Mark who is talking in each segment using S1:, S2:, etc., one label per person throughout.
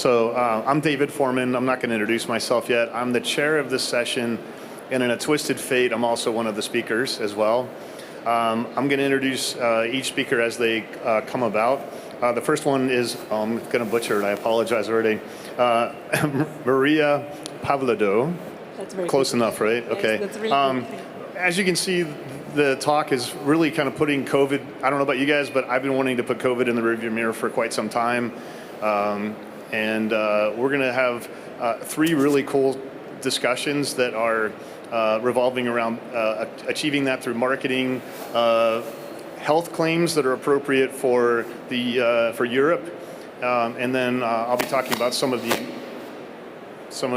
S1: So I'm David Foreman. I'm not going to introduce myself yet. I'm the chair of this session, and in a twisted fate, I'm also one of the speakers as well. I'm going to introduce each speaker as they come about. The first one is, I'm going to butcher it, I apologize already, Maria Pavlidou.
S2: That's very
S1: close
S2: good.
S1: enough, right?
S2: Yes,
S1: okay.
S2: that's really good.
S1: As you can see, the talk is really kind of putting COVID, I don't know about you guys, but I've been wanting to put COVID in the rearview mirror for quite some time. We're going to have three really cool discussions that are revolving around achieving that through marketing, health claims that are appropriate for Europe, and then I'll be talking about some of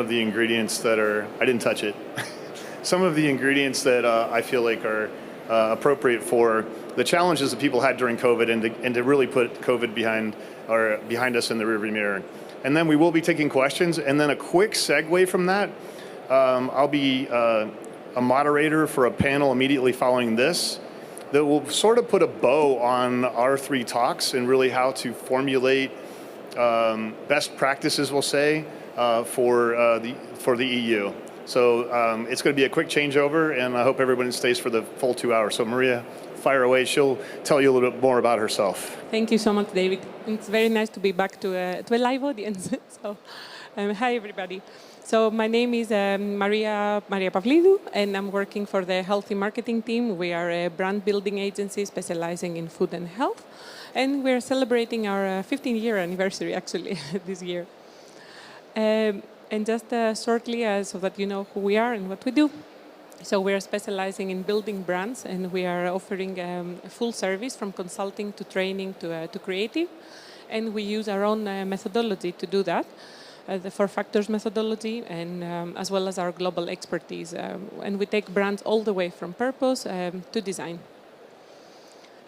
S1: the ingredients that are, I didn't touch it, some of the ingredients that I feel like are appropriate for the challenges that people had during COVID, and to really put COVID behind us in the rearview mirror. And then we will be taking questions, and then a quick segue from that. I'll be a moderator for a panel immediately following this that will sort of put a bow on our three talks and really how to formulate best practices, we'll say, for the EU. So it's going to be a quick changeover, and I hope everyone stays for the full 2 hours. So Maria, fire away. She'll tell you a little bit more about herself.
S2: Thank you so much, David. It's very nice to be back to a live audience. So, hi everybody. So my name is Maria Pavlidou, and I'm working for the Healthy Marketing team. We are a brand building agency specializing in food and health, and we're celebrating our 15-year anniversary actually this year. And just shortly, so that you know who we are and what we do. So we are specializing in building brands, and we are offering a full service from consulting to training to creative. And we use our own methodology to do that, the 4 factors methodology, and as well as our global expertise. And we take brands all the way from purpose to design.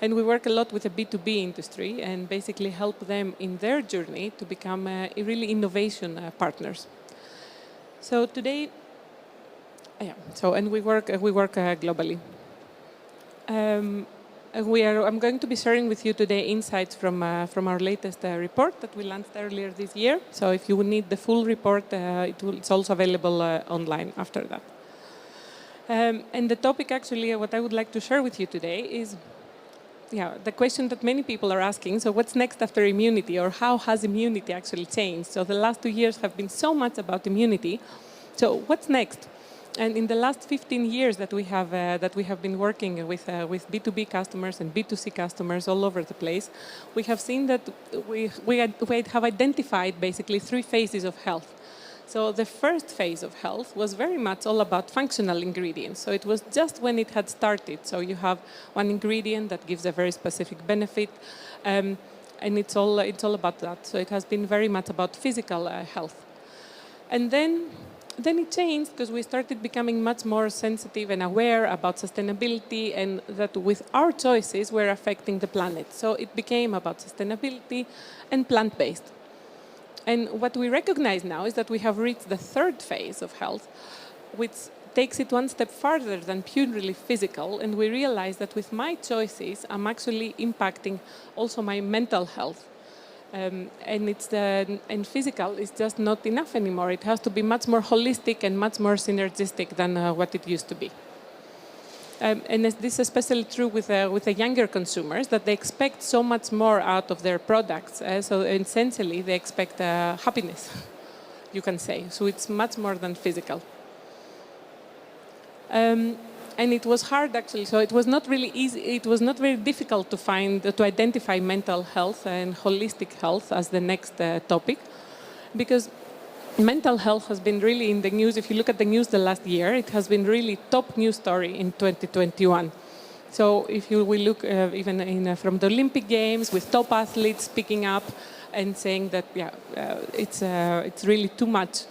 S2: And we work a lot with the B2B industry and basically help them in their journey to become really innovation partners. So today, and we work globally. I'm going to be sharing with you today insights from our latest report that we launched earlier this year. So if you need the full report, it's also available online after that. And the topic actually, what I would like to share with you today is the question that many people are asking. So what's next after immunity, or how has immunity actually changed? So the last 2 years have been so much about immunity. So what's next? And in the last 15 years that we have been working with B2B customers and B2C customers all over the place, we have seen that we have identified basically 3 phases of health. So the first phase of health was very much all about functional ingredients. So it was just when it had started. So you have one ingredient that gives a very specific benefit, and it's all about that. So it has been very much about physical health. And then it changed because we started becoming much more sensitive and aware about sustainability, and that with our choices we're affecting the planet. So it became about sustainability and plant-based. And what we recognize now is that we have reached the 3rd phase of health, which takes it one step farther than purely physical. And we realize that with my choices, I'm actually impacting also my mental health. And physical is just not enough anymore. It has to be much more holistic and much more synergistic than what it used to be. And this is especially true with the younger consumers, that they expect so much more out of their products. So essentially, they expect happiness, you can say. So it's much more than physical. And it was hard, actually. So it was not really easy. It was not very difficult to identify mental health and holistic health as the next topic, because mental health has been really in the news. If you look at the news the last year, it has been really top news story in 2021. So if we look even from the Olympic Games, with top athletes speaking up and saying that it's really too much.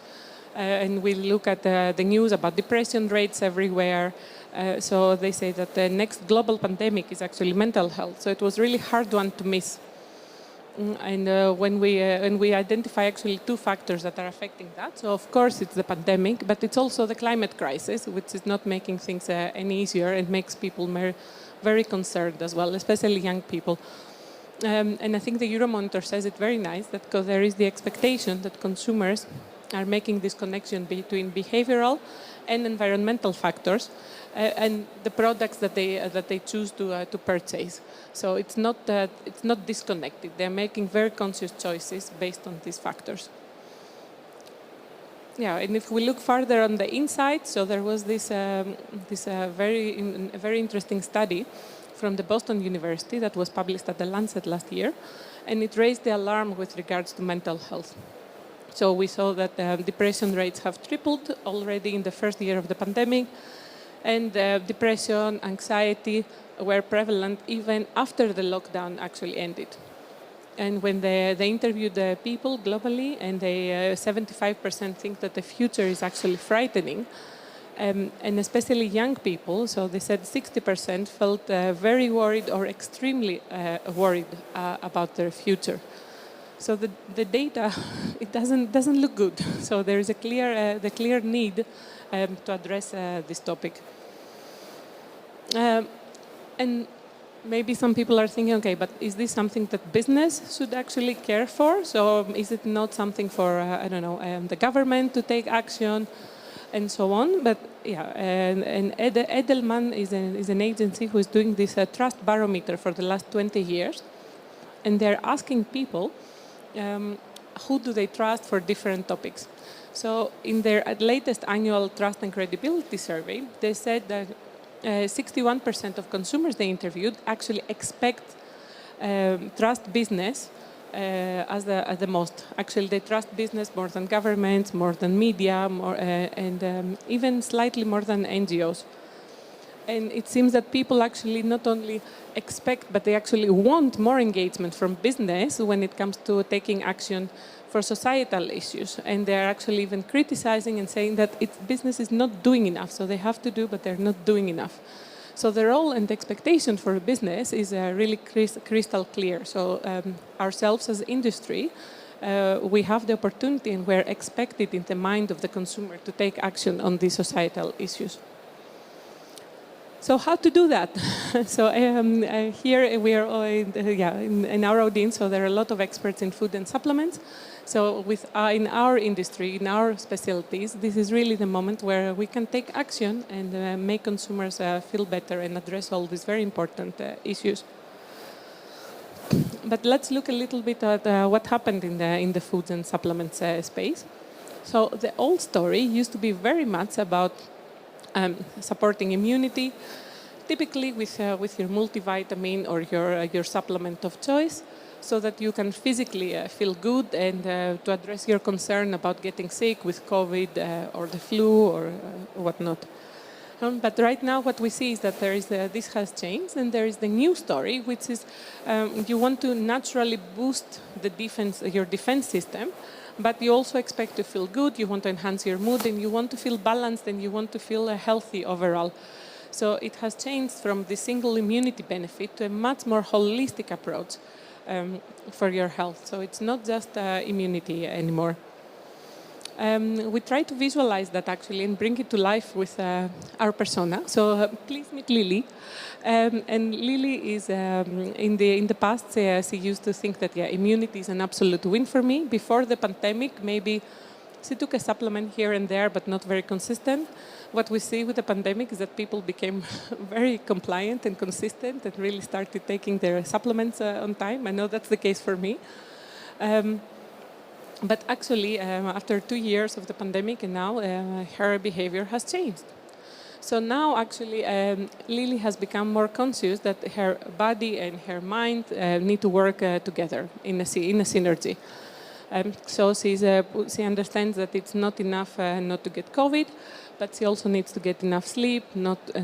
S2: And we look at the news about depression rates everywhere. So they say that the next global pandemic is actually mental health. So it was really hard one to miss. And when we identify actually 2 factors that are affecting that. So of course it's the pandemic, but it's also the climate crisis, which is not making things any easier and makes people very concerned as well, especially young people. And I think the Euromonitor says it very nice, that because there is the expectation that consumers are making this connection between behavioral and environmental factors and the products that they choose to purchase. So it's not disconnected. They're making very conscious choices based on these factors. Yeah, and if we look further on the inside, so there was this very interesting study from the Boston University that was published at the Lancet last year, and it raised the alarm with regards to mental health. So we saw that depression rates have tripled already in the first year of the pandemic, and depression, anxiety were prevalent even after the lockdown actually ended. And when they interviewed the people globally, and 75% think that the future is actually frightening, and especially young people, so they said 60% felt very worried or extremely worried about their future. So the data, it doesn't look good. So there is a clear need to address this topic. And maybe some people are thinking, okay, but is this something that business should actually care for? So is it not something for, the government to take action and so on? But yeah, and Edelman is an agency who is doing this trust barometer for the last 20 years. And they're asking people, who do they trust for different topics? So in their latest annual trust and credibility survey, they said that 61% of consumers they interviewed actually expect trust business as the most. Actually, they trust business more than governments, more than media, and even slightly more than NGOs. And it seems that people actually not only expect, but they actually want more engagement from business when it comes to taking action for societal issues. And they're actually even criticizing and saying that business is not doing enough. So they have to do, but they're not doing enough. So the role and the expectation for a business is really crystal clear. So ourselves as industry, we have the opportunity and we're expected in the mind of the consumer to take action on these societal issues. So how to do that? So here we are in our audience, so there are a lot of experts in food and supplements. So in our industry, in our specialties, this is really the moment where we can take action and make consumers feel better and address all these very important issues. But let's look a little bit at what happened in the foods and supplements space. So the old story used to be very much about supporting immunity, typically with your multivitamin or your supplement of choice, so that you can physically feel good and to address your concern about getting sick with COVID or the flu or whatnot. But right now what we see is that this has changed, and there is the new story, which is you want to naturally boost your defense system, but you also expect to feel good, you want to enhance your mood, and you want to feel balanced, and you want to feel healthy overall. So it has changed from the single immunity benefit to a much more holistic approach for your health. So it's not just immunity anymore. We try to visualize that actually and bring it to life with our persona. So please meet Lily. And Lily is, in the past, she used to think that immunity is an absolute win for me. Before the pandemic, maybe she took a supplement here and there, but not very consistent. What we see with the pandemic is that people became very compliant and consistent and really started taking their supplements on time. I know that's the case for me. But actually, after 2 years of the pandemic and now, her behavior has changed. So now, actually, Lily has become more conscious that her body and her mind need to work together in a synergy. So she understands that it's not enough not to get COVID, but she also needs to get enough sleep,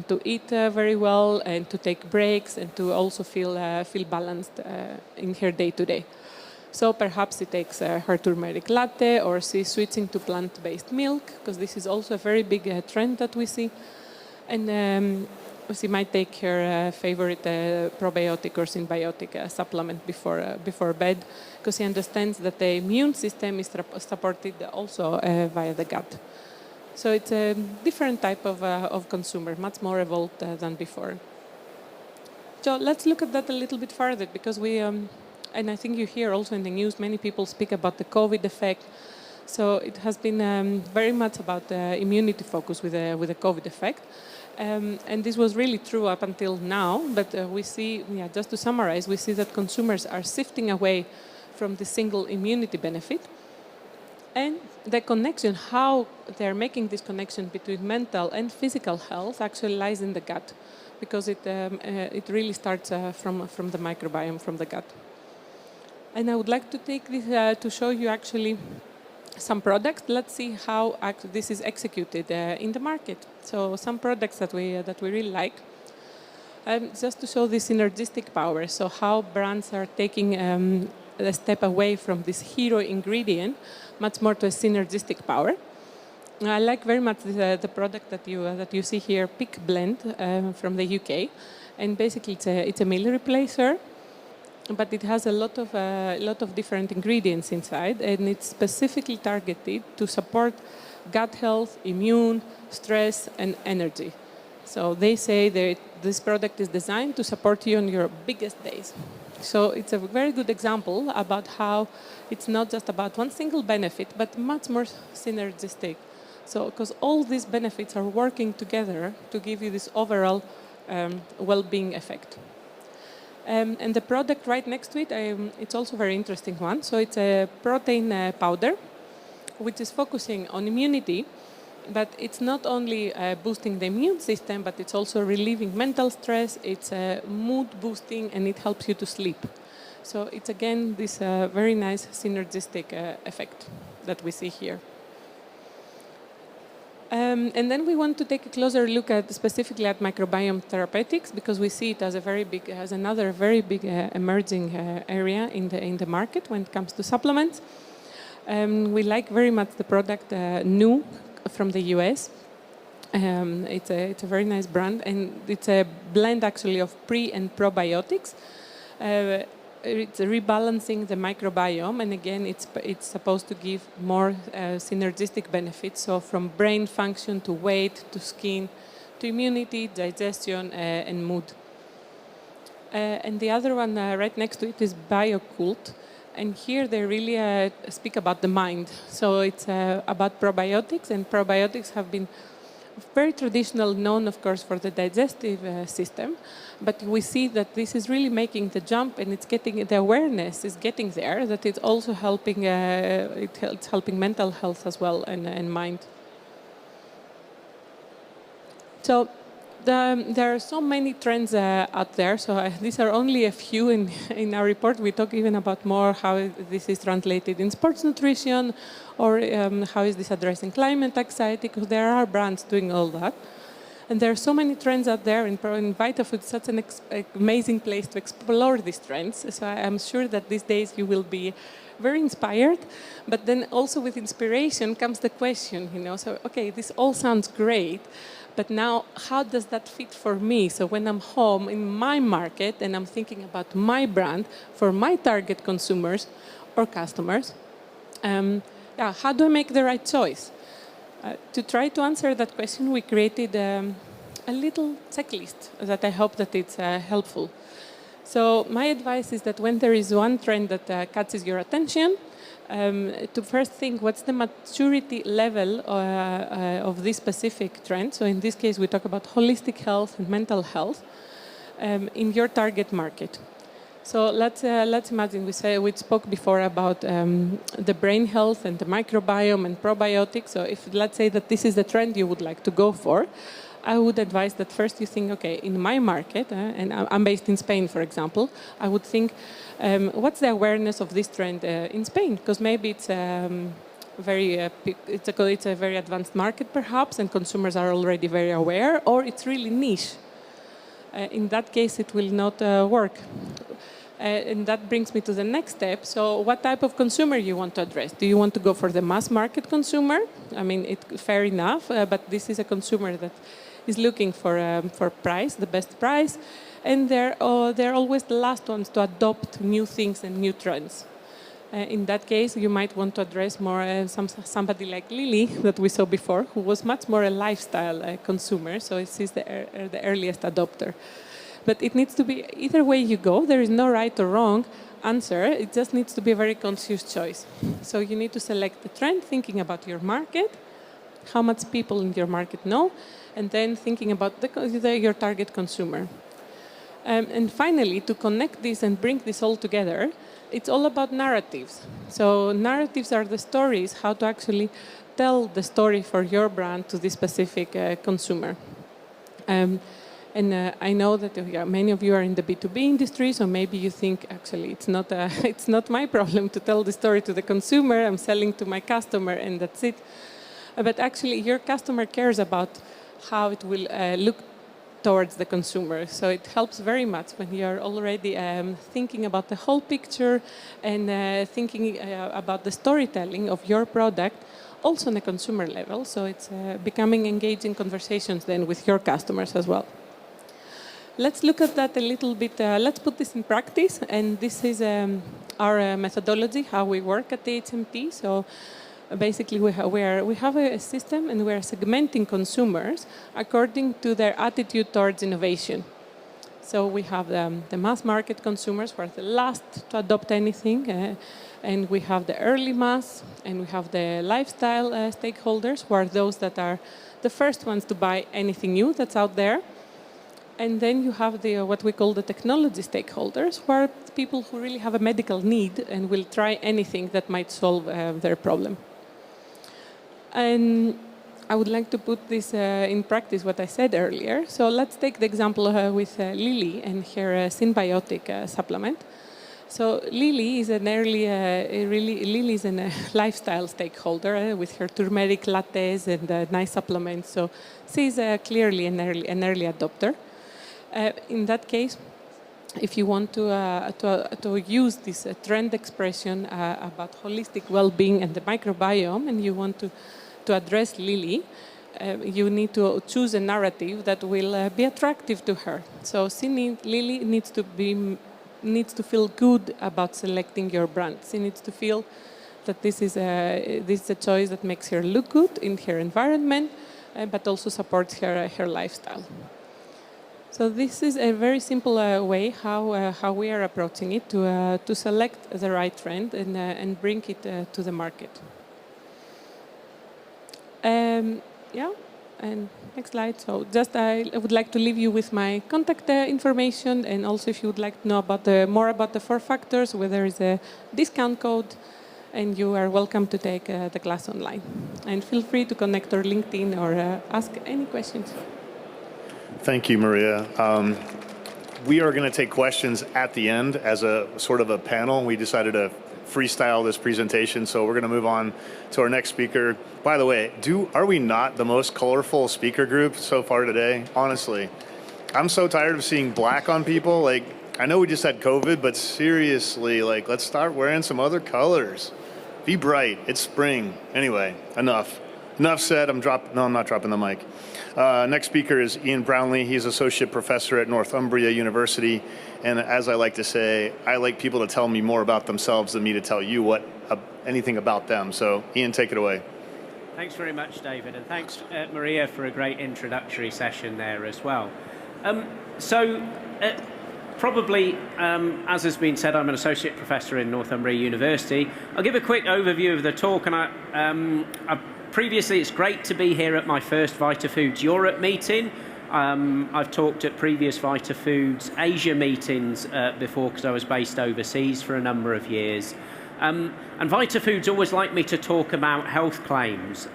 S2: to eat very well, and to take breaks, and to also feel balanced in her day-to-day. So perhaps she takes her turmeric latte, or she's switching to plant-based milk, because this is also a very big trend that we see. And she might take her favorite probiotic or symbiotic supplement before bed, because she understands that the immune system is supported also via the gut. So it's a different type of consumer, much more evolved than before. So let's look at that a little bit further, because we and I think you hear also in the news, many people speak about the COVID effect. So it has been very much about immunity focus with the COVID effect. And this was really true up until now, but we see, just to summarize, we see that consumers are shifting away from the single immunity benefit. And the connection, how they're making this connection between mental and physical health actually lies in the gut, because it really starts from the microbiome, from the gut. And I would like to take this to show you actually some products. Let's see how this is executed in the market. So some products that we really like. Just to show the synergistic power, so how brands are taking a step away from this hero ingredient, much more to a synergistic power. I like very much the product that you see here, Pick Blend from the UK, and basically it's a meal replacer. But it has a lot of different ingredients inside, and it's specifically targeted to support gut health, immune, stress, and energy. So they say that this product is designed to support you on your biggest days. So it's a very good example about how it's not just about one single benefit, but much more synergistic. So because all these benefits are working together to give you this overall well-being effect. And the product right next to it, it's also a very interesting one. So it's a protein powder, which is focusing on immunity, but it's not only boosting the immune system, but it's also relieving mental stress, it's mood boosting, and it helps you to sleep. So it's again this very nice synergistic effect that we see here. And then we want to take a closer look at specifically at microbiome therapeutics, because we see it as another very big emerging area in the market when it comes to supplements. We like very much the product New from the US. It's a very nice brand, and it's a blend actually of pre and probiotics. It's rebalancing the microbiome, and again, it's supposed to give more synergistic benefits. So from brain function to weight to skin to immunity, digestion, and mood. And the other one right next to it is BioCult, and here they really speak about the mind. So it's about probiotics, and probiotics have been very traditional, known of course for the digestive system, but we see that this is really making the jump, and the awareness is getting there, that it's also helping, it's helping mental health as well and mind. So there are so many trends out there, so these are only a few in our report. We talk even about more how this is translated in sports nutrition, or how is this addressing climate anxiety, because there are brands doing all that. And there are so many trends out there, and VitaFood is such an amazing place to explore these trends. So I'm sure that these days you will be very inspired, but then also with inspiration comes the question, so okay, this all sounds great, but now how does that fit for me? So when I'm home in my market and I'm thinking about my brand for my target consumers or customers, how do I make the right choice? To try to answer that question, we created a little checklist that I hope that it's helpful. So my advice is that when there is one trend that catches your attention, to first think what's the maturity level of this specific trend. So in this case, we talk about holistic health and mental health in your target market. So let's imagine we spoke before about the brain health and the microbiome and probiotics. So if let's say that this is the trend you would like to go for, I would advise that first you think, okay, in my market, and I'm based in Spain, for example, I would think, what's the awareness of this trend in Spain? Because maybe it's it's a very advanced market, perhaps, and consumers are already very aware, or it's really niche. In that case, it will not work. And that brings me to the next step. So what type of consumer you want to address? Do you want to go for the mass market consumer? I mean, fair enough, but this is a consumer that is looking for price, the best price, and they're always the last ones to adopt new things and new trends. In that case, you might want to address more somebody like Lily that we saw before, who was much more a lifestyle consumer, so she's the earliest adopter. But it needs to be, either way you go, there is no right or wrong. answer. It just needs to be a very conscious choice. So you need to select the trend, thinking about your market, how much people in your market know, and then thinking about your target consumer. And finally, to connect this and bring this all together, it's all about narratives. So narratives are the stories, how to actually tell the story for your brand to this specific consumer. I know that many of you are in the B2B industry, so maybe you think, actually, it's not my problem to tell the story to the consumer. I'm selling to my customer, and that's it. But actually, your customer cares about how it will look towards the consumer. So it helps very much when you're already thinking about the whole picture and thinking about the storytelling of your product, also on a consumer level. So it's becoming engaging conversations then with your customers as well. Let's look at that a little bit. Let's put this in practice. And this is our methodology, how we work at the HMT. So basically, we have a system, and we are segmenting consumers according to their attitude towards innovation. So we have the mass market consumers, who are the last to adopt anything, and we have the early mass, and we have the lifestyle stakeholders, who are those that are the first ones to buy anything new that's out there. And then you have what we call the technology stakeholders, who are people who really have a medical need and will try anything that might solve their problem. And I would like to put this in practice, what I said earlier. So let's take the example with Lily and her symbiotic supplement. So Lily is Lily is a lifestyle stakeholder with her turmeric lattes and nice supplements. So she's clearly an early adopter. In that case, if you want to use this trend expression about holistic well-being and the microbiome, and you want to address Lily, you need to choose a narrative that will be attractive to her. So Lily needs to feel good about selecting your brand. She needs to feel that this is a choice that makes her look good in her environment, but also supports her lifestyle. So this is a very simple way how we are approaching it to select the right trend and bring it to the market. Yeah, and next slide. So just I would like to leave you with my contact information, and also if you would like to know more about the 4 factors, where there is a discount code, and you are welcome to take the class online. And feel free to connect or LinkedIn or ask any questions.
S1: Thank you, Maria. We are going to take questions at the end as a sort of a panel. We decided to freestyle this presentation, so we're going to move on to our next speaker. By the way, are we not the most colorful speaker group so far today? Honestly, I'm so tired of seeing black on people. Like, I know we just had COVID, but seriously, like, let's start wearing some other colors. Be bright. It's spring. Anyway, enough said. I'm not dropping the mic. Next speaker is Ian Brownlee. He's associate professor at Northumbria University. And as I like to say, I like people to tell me more about themselves than me to tell you anything about them. So Ian, take it away.
S3: Thanks very much, David. And thanks, Maria, for a great introductory session there as well. Probably, as has been said, I'm an associate professor in Northumbria University. I'll give a quick overview of the talk. And previously, it's great to be here at my first VitaFoods Europe meeting. I've talked at previous VitaFoods Asia meetings before, because I was based overseas for a number of years. And VitaFoods always like me to talk about health claims.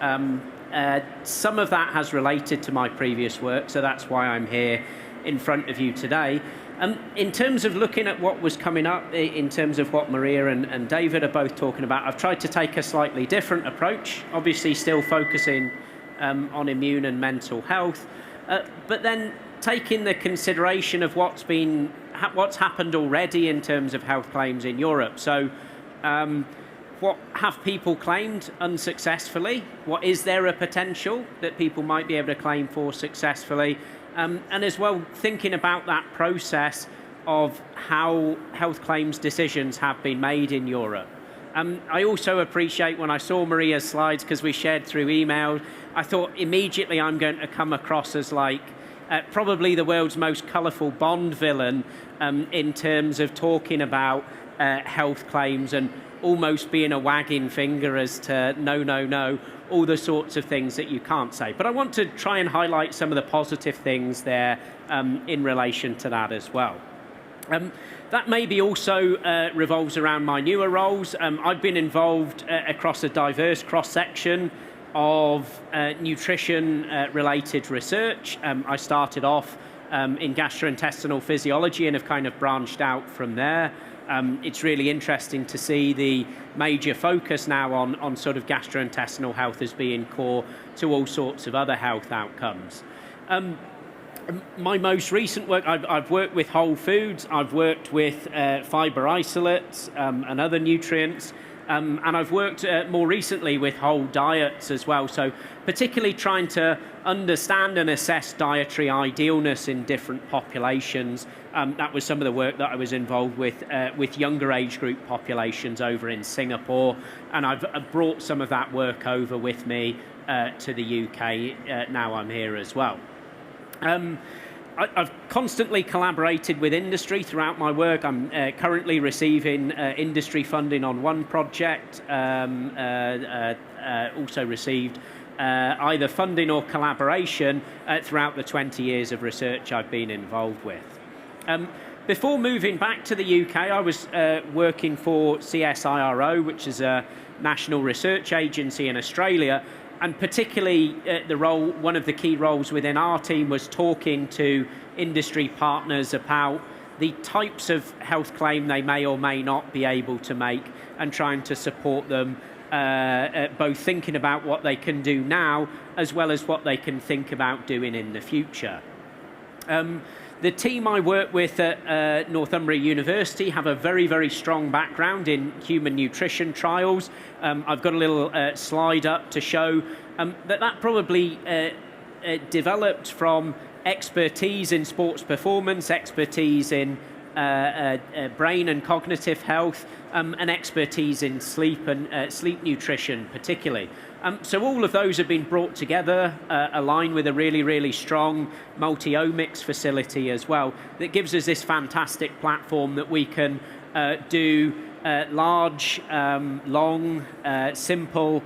S3: Some of that has related to my previous work, so that's why I'm here in front of you today. In terms of looking at what was coming up, in terms of what Maria and David are both talking about, I've tried to take a slightly different approach, obviously still focusing on immune and mental health, but then taking the consideration of what's happened already in terms of health claims in Europe. So what have people claimed unsuccessfully? What is there a potential that people might be able to claim for successfully? And as well, thinking about that process of how health claims decisions have been made in Europe. I also appreciate when I saw Maria's slides, because we shared through email, I thought immediately I'm going to come across as like probably the world's most colourful Bond villain in terms of talking about health claims and almost being a wagging finger as to no, no, no, all the sorts of things that you can't say. But I want to try and highlight some of the positive things there in relation to that as well. That maybe also revolves around my newer roles. I've been involved across a diverse cross-section of nutrition-related research. I started off in gastrointestinal physiology and have kind of branched out from there. It's really interesting to see the major focus now on sort of gastrointestinal health as being core to all sorts of other health outcomes. My most recent work, I've worked with whole foods, I've worked with fibre isolates and other nutrients, and I've worked more recently with whole diets as well, so particularly trying to understand and assess dietary idealness in different populations. That was some of the work that I was involved with younger age group populations over in Singapore, and I've brought some of that work over with me to the UK. Now I'm here as well. I've constantly collaborated with industry throughout my work. I'm currently receiving industry funding on one project, also received either funding or collaboration throughout the 20 years of research I've been involved with. Before moving back to the UK, I was working for CSIRO, which is a national research agency in Australia, and particularly one of the key roles within our team was talking to industry partners about the types of health claim they may or may not be able to make and trying to support them, both thinking about what they can do now as well as what they can think about doing in the future. The team I work with at Northumbria University have a very, very strong background in human nutrition trials. I've got a little slide up to show that probably developed from expertise in sports performance, expertise in brain and cognitive health, and expertise in sleep and sleep nutrition particularly. So all of those have been brought together, aligned with a really, really strong multi-omics facility as well, that gives us this fantastic platform that we can do large, long, simple,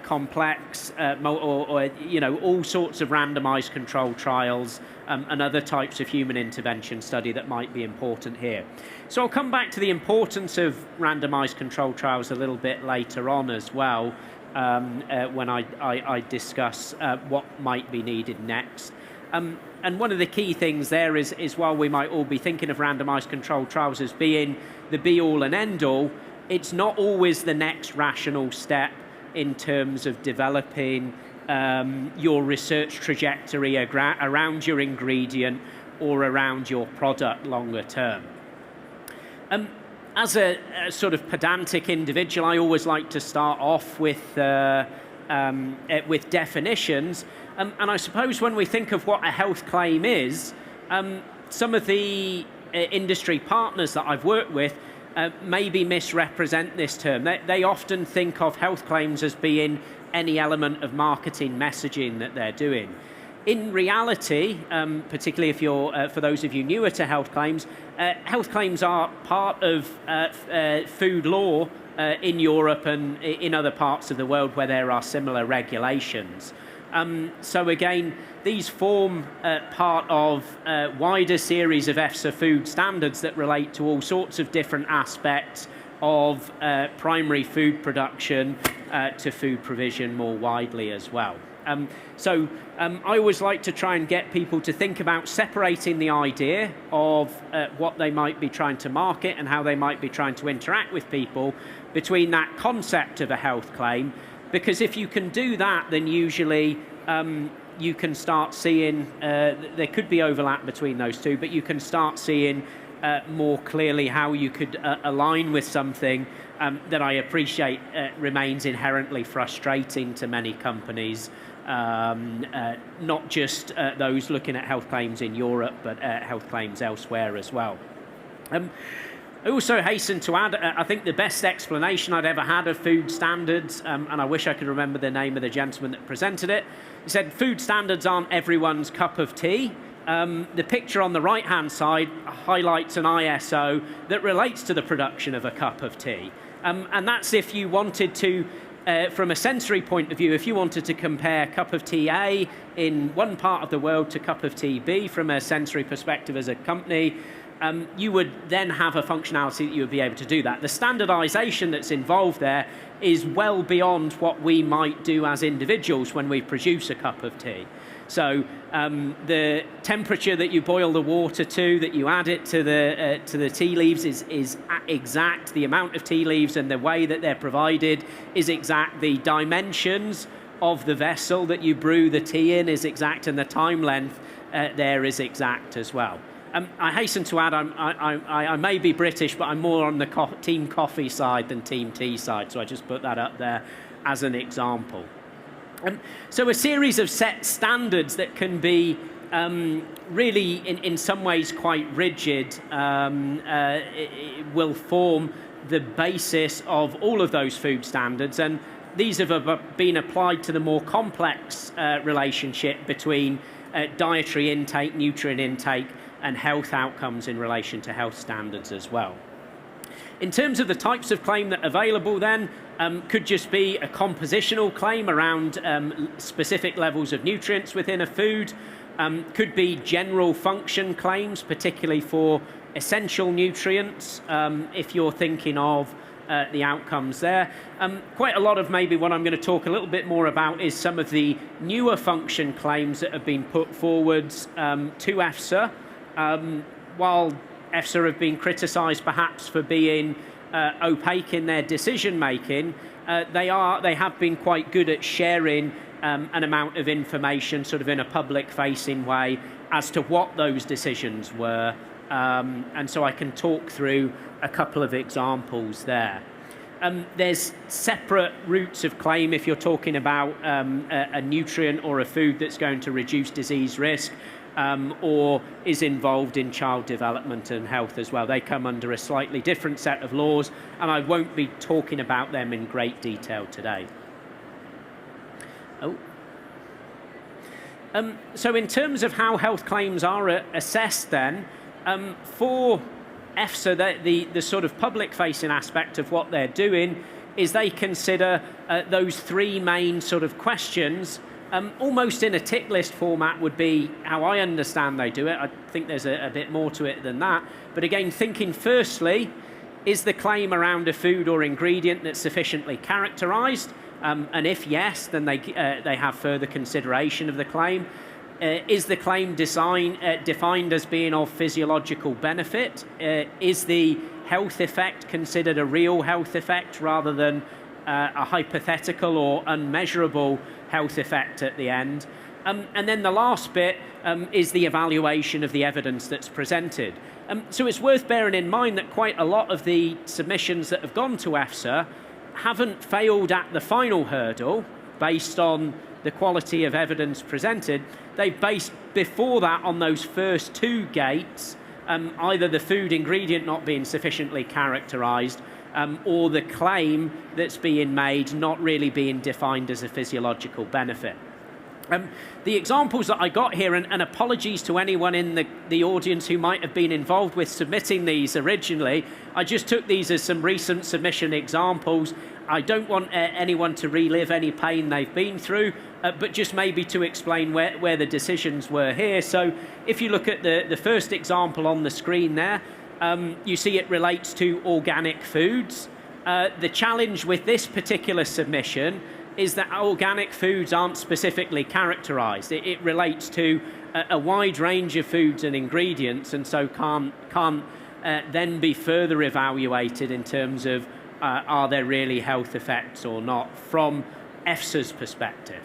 S3: complex, all sorts of randomized controlled trials and other types of human intervention study that might be important here. So I'll come back to the importance of randomized controlled trials a little bit later on as well, when I discuss what might be needed next. And one of the key things there is while we might all be thinking of randomized controlled trials as being the be-all and end-all, it's not always the next rational step in terms of developing your research trajectory around your ingredient or around your product longer term. As a sort of pedantic individual, I always like to start off with definitions. And I suppose when we think of what a health claim is, some of the industry partners that I've worked with maybe misrepresent this term. They often think of health claims as being any element of marketing messaging that they're doing. In reality, particularly if you're, for those of you newer to health claims are part of food law in Europe and in other parts of the world where there are similar regulations. So again, these form part of a wider series of EFSA food standards that relate to all sorts of different aspects of primary food production to food provision more widely as well. I always like to try and get people to think about separating the idea of what they might be trying to market and how they might be trying to interact with people between that concept of a health claim, because if you can do that, then usually you can start seeing, there could be overlap between those two, but you can start seeing more clearly how you could align with something that I appreciate remains inherently frustrating to many companies, not just those looking at health claims in Europe, but health claims elsewhere as well. I also hasten to add, I think the best explanation I'd ever had of food standards, and I wish I could remember the name of the gentleman that presented it, he said food standards aren't everyone's cup of tea, the picture on the right-hand side highlights an ISO that relates to the production of a cup of tea. And that's if you wanted to, from a sensory point of view, if you wanted to compare cup of tea A in one part of the world to cup of tea B from a sensory perspective as a company, you would then have a functionality that you would be able to do that. The standardization that's involved there is well beyond what we might do as individuals when we produce a cup of tea. So the temperature that you boil the water to, that you add it to the tea leaves is exact. The amount of tea leaves and the way that they're provided is exact. The dimensions of the vessel that you brew the tea in is exact, and the time length there is exact as well. I hasten to add, I may be British, but I'm more on the team coffee side than team tea side, so I just put that up there as an example. So a series of set standards that can be really, in some ways, quite rigid, will form the basis of all of those food standards, and these have been applied to the more complex relationship between dietary intake, nutrient intake, and health outcomes in relation to health standards as well. In terms of the types of claim that are available then, could just be a compositional claim around specific levels of nutrients within a food, could be general function claims, particularly for essential nutrients, if you're thinking of the outcomes there. Quite a lot of maybe what I'm going to talk a little bit more about is some of the newer function claims that have been put forwards to EFSA. While EFSA have been criticised perhaps for being opaque in their decision making, they have been quite good at sharing an amount of information sort of in a public facing way as to what those decisions were, and so I can talk through a couple of examples there. There's separate routes of claim if you're talking about a nutrient or a food that's going to reduce disease risk, or is involved in child development and health as well. They come under a slightly different set of laws, and I won't be talking about them in great detail today. So in terms of how health claims are assessed then, for EFSA, the sort of public-facing aspect of what they're doing is they consider those three main sort of questions. Almost in a tick list format would be how I understand they do it. I think there's a bit more to it than that. But again, thinking firstly, is the claim around a food or ingredient that's sufficiently characterised? And if yes, then they have further consideration of the claim. Is the claim defined as being of physiological benefit? Is the health effect considered a real health effect rather than a hypothetical or unmeasurable health effect at the end? And then the last bit is the evaluation of the evidence that's presented. So it's worth bearing in mind that quite a lot of the submissions that have gone to EFSA haven't failed at the final hurdle based on the quality of evidence presented. They've based before that on those first two gates, either the food ingredient not being sufficiently characterised, or the claim that's being made not really being defined as a physiological benefit. The examples that I got here, and apologies to anyone in the audience who might have been involved with submitting these originally, I just took these as some recent submission examples. I don't want anyone to relive any pain they've been through, but just maybe to explain where the decisions were here. So if you look at the first example on the screen there, you see it relates to organic foods. The challenge with this particular submission is that organic foods aren't specifically characterised. It relates to a wide range of foods and ingredients, and so can't then be further evaluated in terms of are there really health effects or not from EFSA's perspective.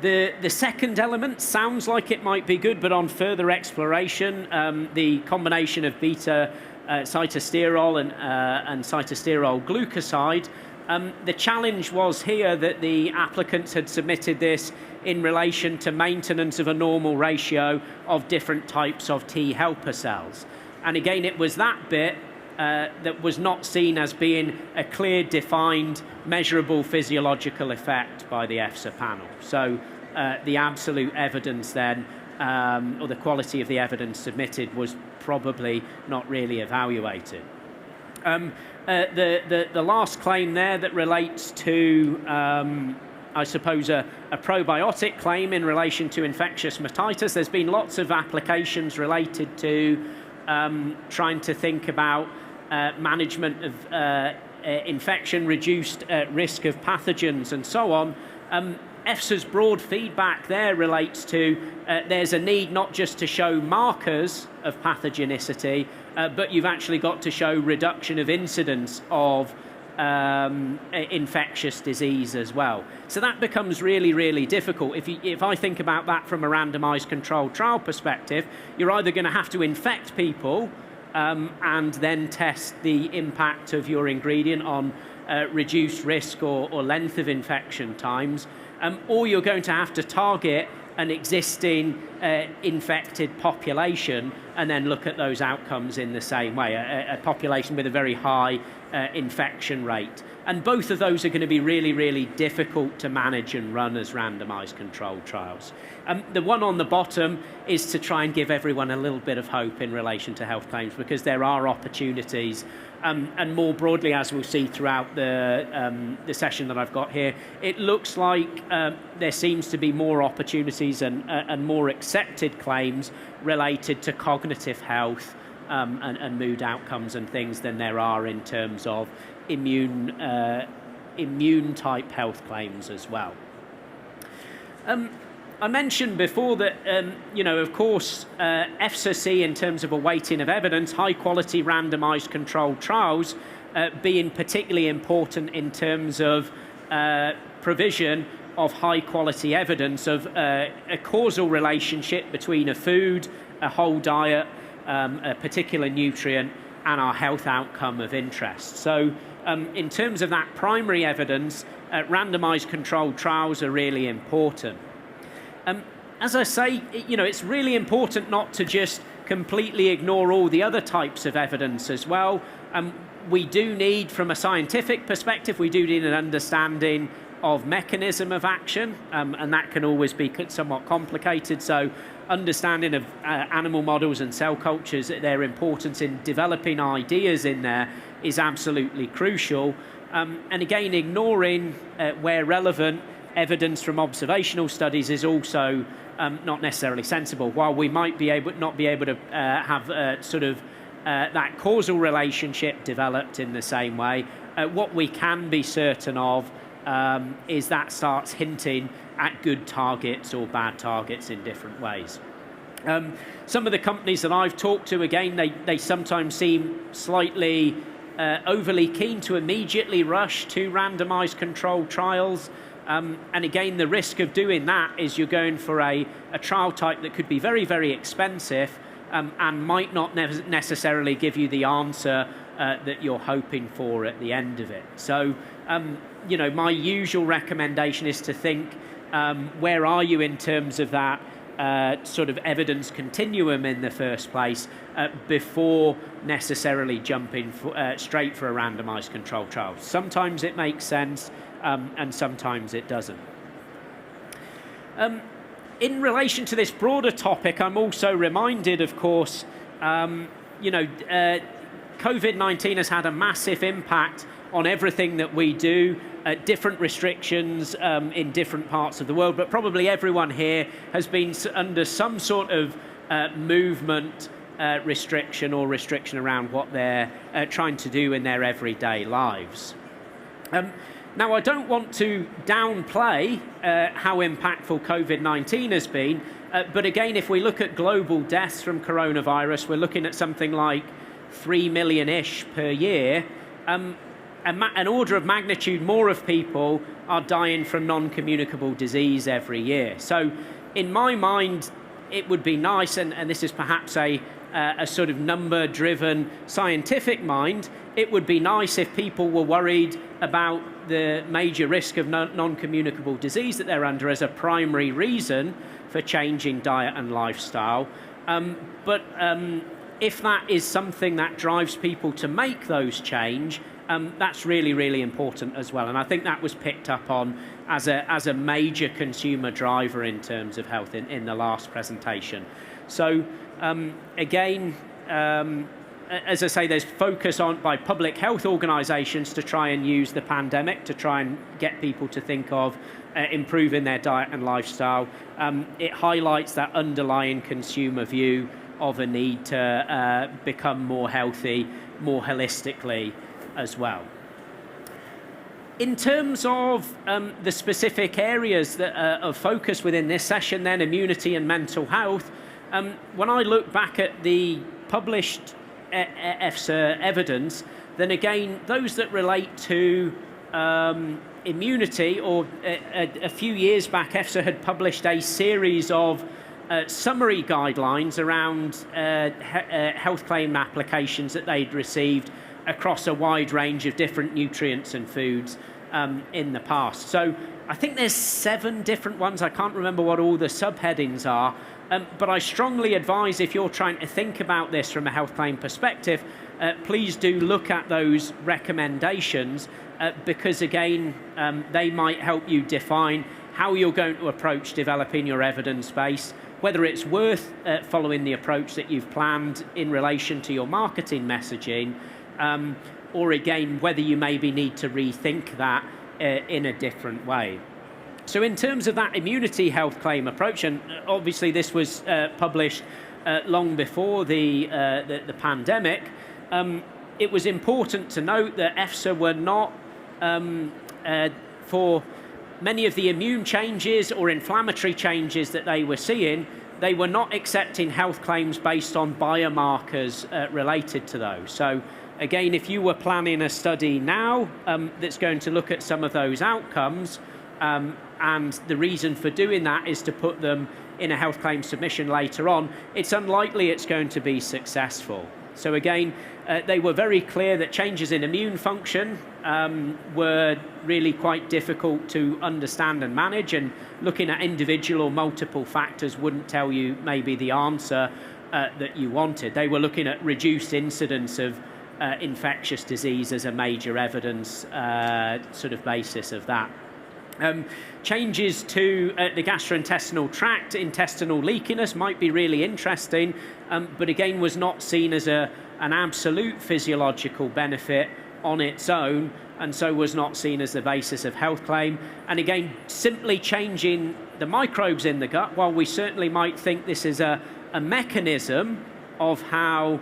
S3: The second element sounds like it might be good, but on further exploration, the combination of beta cytosterol and cytosterol glucoside, the challenge was here that the applicants had submitted this in relation to maintenance of a normal ratio of different types of T helper cells. And again, it was that bit that was not seen as being a clear, defined, measurable physiological effect by the EFSA panel. So the absolute evidence then or the quality of the evidence submitted was probably not really evaluated. The last claim there that relates to, I suppose, a probiotic claim in relation to infectious otitis. There's been lots of applications related to trying to think about management of infection, reduced risk of pathogens and so on. EFSA's broad feedback there relates to there's a need not just to show markers of pathogenicity, but you've actually got to show reduction of incidence of infectious disease as well. So that becomes really, really difficult. If I think about that from a randomized controlled trial perspective, you're either going to have to infect people and then test the impact of your ingredient on reduced risk or length of infection times, or you're going to have to target an existing infected population and then look at those outcomes in the same way, a population with a very high infection rate. And both of those are going to be really, really difficult to manage and run as randomized controlled trials. The one on the bottom is to try and give everyone a little bit of hope in relation to health claims, because there are opportunities, and more broadly, as we'll see throughout the session that I've got here, it looks like there seems to be more opportunities and more accepted claims related to cognitive health and mood outcomes and things than there are in terms of immune type health claims as well. I mentioned before that, of course, EFSA see in terms of a weighting of evidence, high quality randomized controlled trials being particularly important in terms of provision of high quality evidence of a causal relationship between a food, a whole diet, a particular nutrient, and our health outcome of interest. So in terms of that primary evidence, randomized controlled trials are really important. As I say, it's really important not to just completely ignore all the other types of evidence as well. We do need, from a scientific perspective, we do need an understanding of mechanism of action, and that can always be somewhat complicated. So understanding of animal models and cell cultures, their importance in developing ideas in there is absolutely crucial. And again, ignoring, where relevant, evidence from observational studies is also not necessarily sensible. While we might not be able to have that causal relationship developed in the same way, what we can be certain of is that starts hinting at good targets or bad targets in different ways. Some of the companies that I've talked to, again, they sometimes seem slightly overly keen to immediately rush to randomized controlled trials. And again, the risk of doing that is you're going for a trial type that could be very, very expensive and might not necessarily give you the answer that you're hoping for at the end of it. So, my usual recommendation is to think, where are you in terms of that sort of evidence continuum in the first place before necessarily jumping straight for a randomized controlled trial. Sometimes it makes sense, and sometimes it doesn't. In relation to this broader topic, I'm also reminded, of course, COVID-19 has had a massive impact on everything that we do, different restrictions in different parts of the world, but probably everyone here has been under some sort of movement restriction or restriction around what they're trying to do in their everyday lives. Now, I don't want to downplay how impactful COVID-19 has been, but again, if we look at global deaths from coronavirus, we're looking at something like 3 million-ish per year. An order of magnitude more of people are dying from non-communicable disease every year. So in my mind, it would be nice, and this is perhaps a sort of number-driven scientific mind, it would be nice if people were worried about the major risk of non-communicable disease that they're under as a primary reason for changing diet and lifestyle. But if that is something that drives people to make those change, that's really, really important as well. And I think that was picked up on as a major consumer driver in terms of health in the last presentation. So again, as I say, there's focus on by public health organisations to try and use the pandemic to try and get people to think of improving their diet and lifestyle. It highlights that underlying consumer view of a need to become more healthy, more holistically as well. In terms of the specific areas that of focus within this session, then immunity and mental health, when I look back at the published EFSA evidence, then again, those that relate to immunity, or a few years back, EFSA had published a series of summary guidelines around health claim applications that they'd received across a wide range of different nutrients and foods in the past. So I think there's 7 different ones. I can't remember what all the subheadings are, but I strongly advise, if you're trying to think about this from a health claim perspective, please do look at those recommendations because again, they might help you define how you're going to approach developing your evidence base, whether it's worth following the approach that you've planned in relation to your marketing messaging, or again, whether you maybe need to rethink that in a different way. So in terms of that immunity health claim approach, and obviously this was published long before the pandemic, it was important to note that EFSA were not, for many of the immune changes or inflammatory changes that they were seeing, they were not accepting health claims based on biomarkers related to those. So again, if you were planning a study now that's going to look at some of those outcomes, and the reason for doing that is to put them in a health claim submission later on, it's unlikely it's going to be successful. So again, they were very clear that changes in immune function were really quite difficult to understand and manage, and looking at individual or multiple factors wouldn't tell you maybe the answer that you wanted. They were looking at reduced incidence of infectious disease as a major evidence sort of basis of that. Changes to the gastrointestinal tract, intestinal leakiness might be really interesting, but again was not seen as an absolute physiological benefit on its own, and so was not seen as the basis of health claim. And again, simply changing the microbes in the gut, while we certainly might think this is a mechanism of how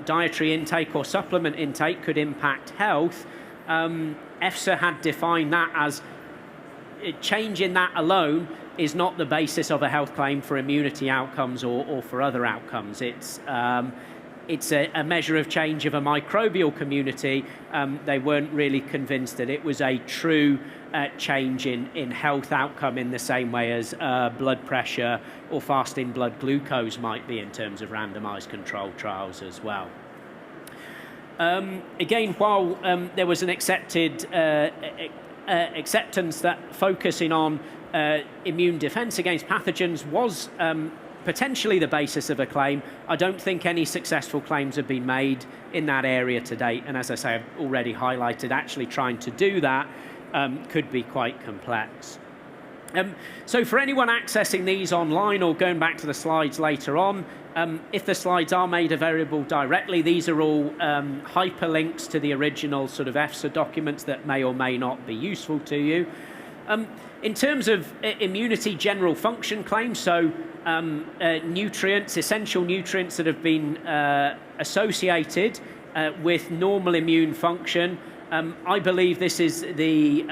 S3: dietary intake or supplement intake could impact health, EFSA had defined that as changing that alone is not the basis of a health claim for immunity outcomes or for other outcomes. It's a measure of change of a microbial community. They weren't really convinced that it was a true change in health outcome in the same way as blood pressure or fasting blood glucose might be in terms of randomized controlled trials as well. Again, while there was an acceptance that focusing on immune defense against pathogens was potentially the basis of a claim, I don't think any successful claims have been made in that area to date. And as I say, I've already highlighted, actually trying to do that could be quite complex. So for anyone accessing these online or going back to the slides later on, if the slides are made available directly, these are all hyperlinks to the original sort of EFSA documents that may or may not be useful to you. In terms of immunity general function claims, so nutrients, essential nutrients that have been associated with normal immune function, I believe this is the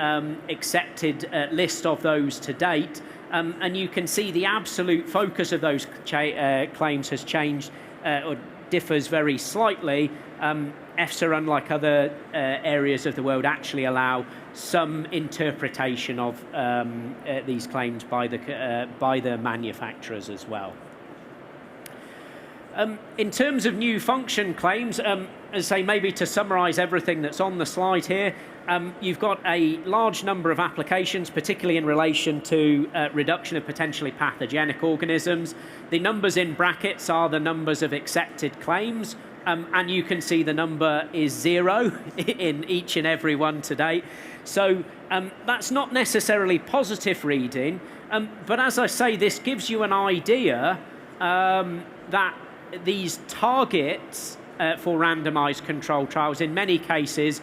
S3: accepted list of those to date. And you can see the absolute focus of those claims has changed or differs very slightly. EFSA, unlike other areas of the world, actually allow some interpretation of these claims by the manufacturers as well. In terms of new function claims, as I say, maybe to summarise everything that's on the slide here, you've got a large number of applications, particularly in relation to reduction of potentially pathogenic organisms. The numbers in brackets are the numbers of accepted claims and you can see the number is 0 in each and every one to date. So that's not necessarily positive reading, but as I say, this gives you an idea that these targets for randomized controlled trials in many cases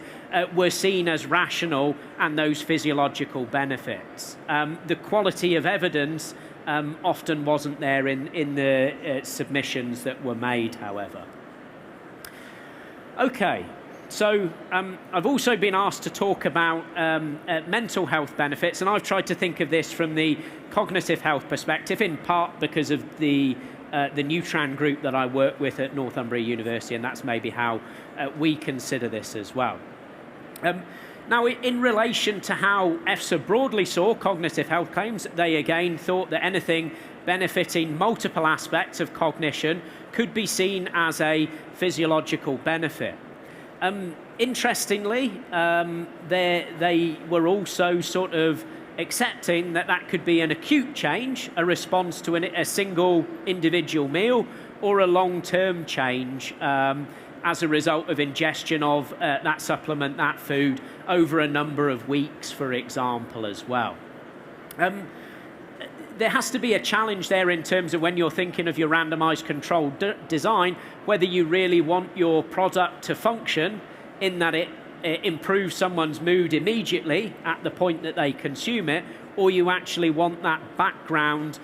S3: were seen as rational and those physiological benefits. The quality of evidence often wasn't there in the submissions that were made, however. Okay, so I've also been asked to talk about mental health benefits, and I've tried to think of this from the cognitive health perspective, in part because of the Neutran group that I work with at Northumbria University, and that's maybe how we consider this as well. Now, in relation to how EFSA broadly saw cognitive health claims, they again thought that anything benefiting multiple aspects of cognition could be seen as a physiological benefit. Interestingly, they were also sort of accepting that that could be an acute change, a response to a single individual meal, or a long-term change as a result of ingestion of that supplement, that food, over a number of weeks, for example, as well. There has to be a challenge there in terms of when you're thinking of your randomized controlled design, whether you really want your product to function in that it improves someone's mood immediately at the point that they consume it, or you actually want that background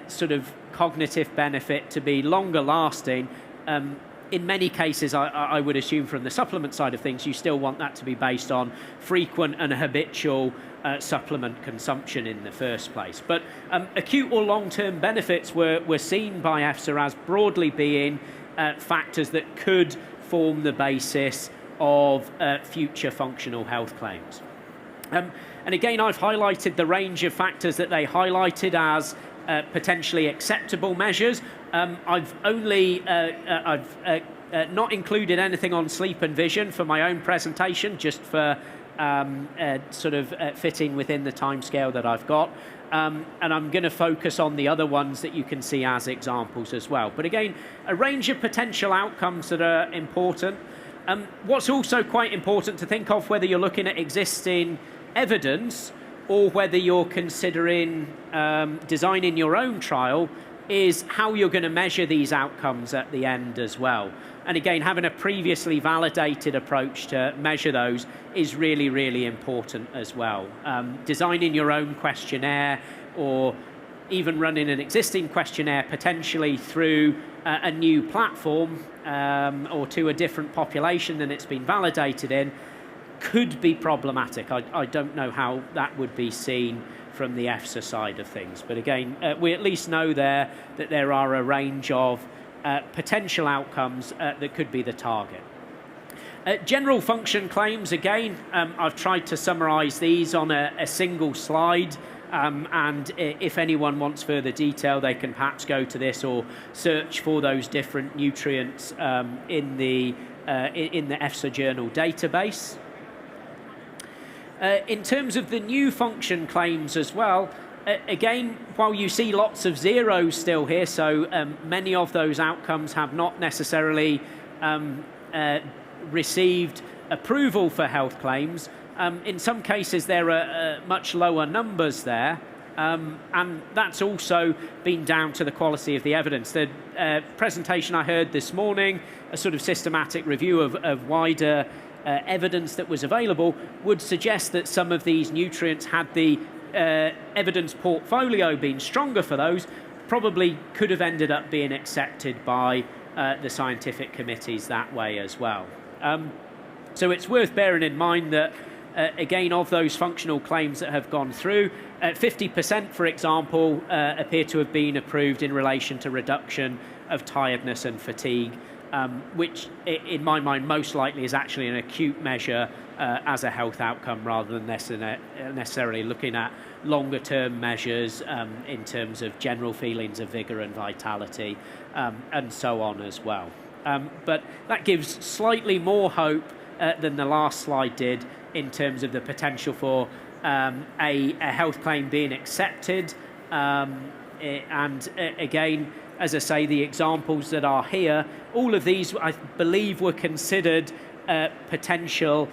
S3: sort of cognitive benefit to be longer lasting. In many cases, I would assume from the supplement side of things, you still want that to be based on frequent and habitual supplement consumption in the first place. But acute or long-term benefits were seen by EFSA as broadly being factors that could form the basis of future functional health claims. And again, I've highlighted the range of factors that they highlighted as potentially acceptable measures. I've not included anything on sleep and vision for my own presentation, just for sort of fitting within the timescale that I've got. And I'm going to focus on the other ones that you can see as examples as well. But again, a range of potential outcomes that are important. What's also quite important to think of, whether you're looking at existing evidence or whether you're considering designing your own trial, is how you're going to measure these outcomes at the end as well. And again, having a previously validated approach to measure those is really, really important as well. Designing your own questionnaire, or even running an existing questionnaire potentially through a new platform or to a different population than it's been validated in, could be problematic. I don't know how that would be seen from the EFSA side of things. But again, we at least know there that there are a range of potential outcomes that could be the target. General function claims, again, I've tried to summarise these on a single slide. And if anyone wants further detail, they can perhaps go to this or search for those different nutrients in the EFSA journal database. In terms of the new function claims as well, again, while you see lots of zeros still here, so many of those outcomes have not necessarily received approval for health claims. In some cases, there are much lower numbers there, and that's also been down to the quality of the evidence. The presentation I heard this morning, a sort of systematic review of wider evidence that was available, would suggest that some of these nutrients, had the evidence portfolio been stronger for those, probably could have ended up being accepted by the scientific committees that way as well. So it's worth bearing in mind that again, of those functional claims that have gone through, 50%, for example, appear to have been approved in relation to reduction of tiredness and fatigue, which in my mind most likely is actually an acute measure as a health outcome, rather than necessarily looking at longer term measures in terms of general feelings of vigour and vitality and so on as well. But that gives slightly more hope than the last slide did in terms of the potential for a health claim being accepted Again, as I say, the examples that are here, all of these, I believe, were considered potential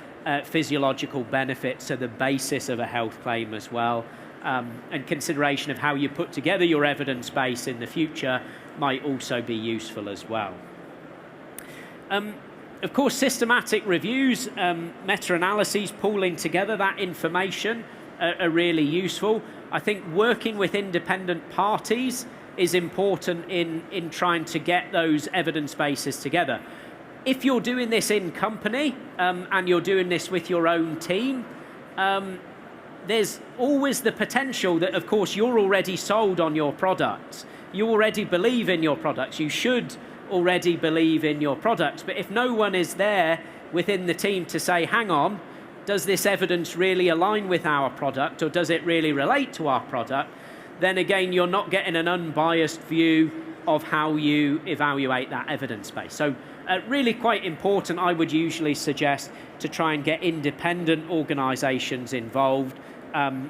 S3: physiological benefits, so the basis of a health claim as well. And consideration of how you put together your evidence base in the future might also be useful as well. Of course, systematic reviews, meta-analyses, pooling together that information are really useful. I think working with independent parties is important in trying to get those evidence bases together. If you're doing this in company and you're doing this with your own team, there's always the potential that, of course, you're already sold on your products. You already believe in your products. You should already believe in your products. But if no one is there within the team to say, hang on, does this evidence really align with our product, or does it really relate to our product? Then again, you're not getting an unbiased view of how you evaluate that evidence base. So really quite important, I would usually suggest, to try and get independent organisations involved,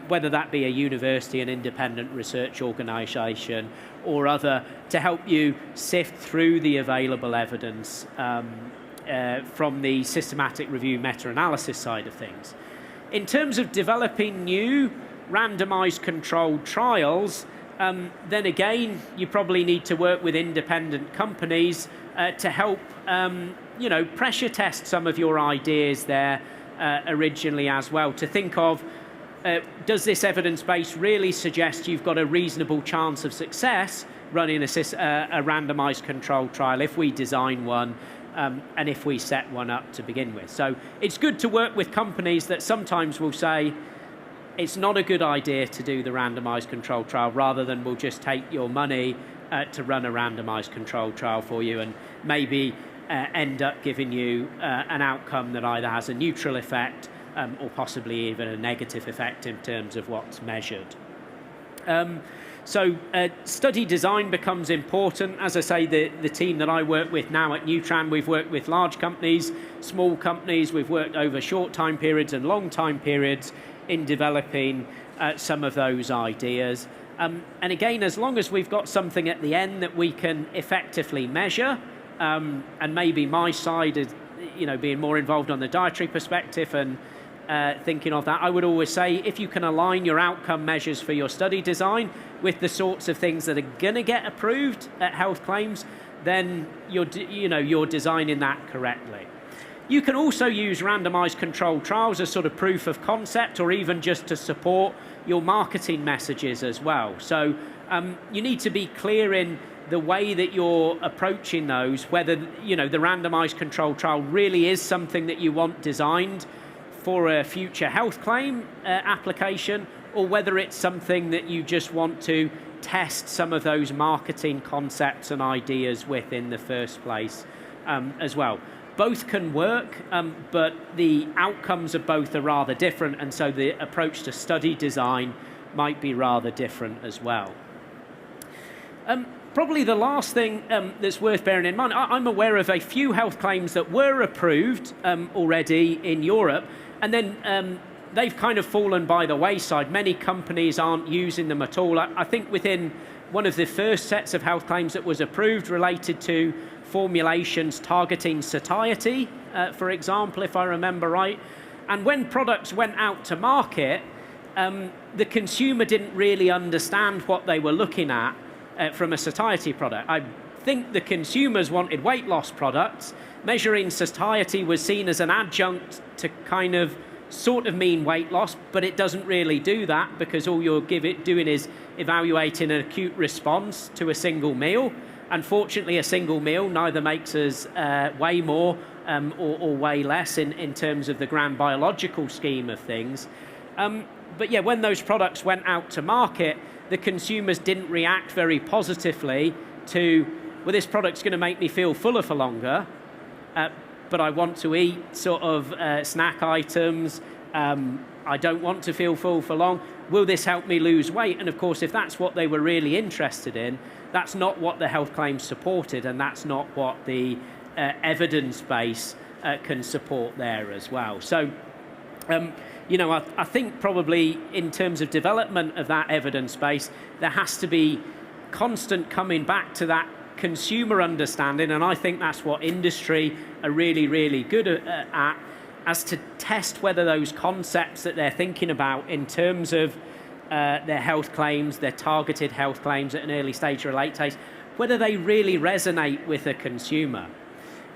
S3: whether that be a university, an independent research organisation, or other, to help you sift through the available evidence from the systematic review meta-analysis side of things. In terms of developing new randomised controlled trials, then again, you probably need to work with independent companies to help, pressure test some of your ideas there originally as well, to think of, does this evidence base really suggest you've got a reasonable chance of success running a randomised controlled trial if we design one and if we set one up to begin with. So it's good to work with companies that sometimes will say, it's not a good idea to do the randomised controlled trial, rather than we'll just take your money to run a randomised controlled trial for you and maybe end up giving you an outcome that either has a neutral effect or possibly even a negative effect in terms of what's measured. So study design becomes important. As I say, the team that I work with now at Nutran, we've worked with large companies, small companies, we've worked over short time periods and long time periods in developing some of those ideas. And again, as long as we've got something at the end that we can effectively measure, and maybe my side is, being more involved on the dietary perspective and thinking of that, I would always say, if you can align your outcome measures for your study design with the sorts of things that are going to get approved at health claims, then you're designing that correctly. You can also use randomised controlled trials as sort of proof of concept, or even just to support your marketing messages as well. So you need to be clear in the way that you're approaching those, whether the randomised controlled trial really is something that you want designed for a future health claim application, or whether it's something that you just want to test some of those marketing concepts and ideas with in the first place as well. Both can work, but the outcomes of both are rather different, and so the approach to study design might be rather different as well. Probably the last thing that's worth bearing in mind, I'm aware of a few health claims that were approved already in Europe, and then they've kind of fallen by the wayside. Many companies aren't using them at all. I think within one of the first sets of health claims that was approved related to formulations targeting satiety, for example, if I remember right. And when products went out to market, the consumer didn't really understand what they were looking at from a satiety product. I think the consumers wanted weight loss products. Measuring satiety was seen as an adjunct to kind of sort of mean weight loss, but it doesn't really do that, because all you're doing is evaluating an acute response to a single meal. Unfortunately, a single meal neither makes us weigh more or weigh less in terms of the grand biological scheme of things. But yeah, when those products went out to market, the consumers didn't react very positively to, well, this product's going to make me feel fuller for longer, but I want to eat sort of snack items. I don't want to feel full for long. Will this help me lose weight? And of course, if that's what they were really interested in, that's not what the health claims supported, and that's not what the evidence base can support there as well. So, I think probably in terms of development of that evidence base, there has to be constant coming back to that consumer understanding, and I think that's what industry are really, really good at, as to test whether those concepts that they're thinking about in terms of their health claims, their targeted health claims at an early stage or a late stage, whether they really resonate with the consumer.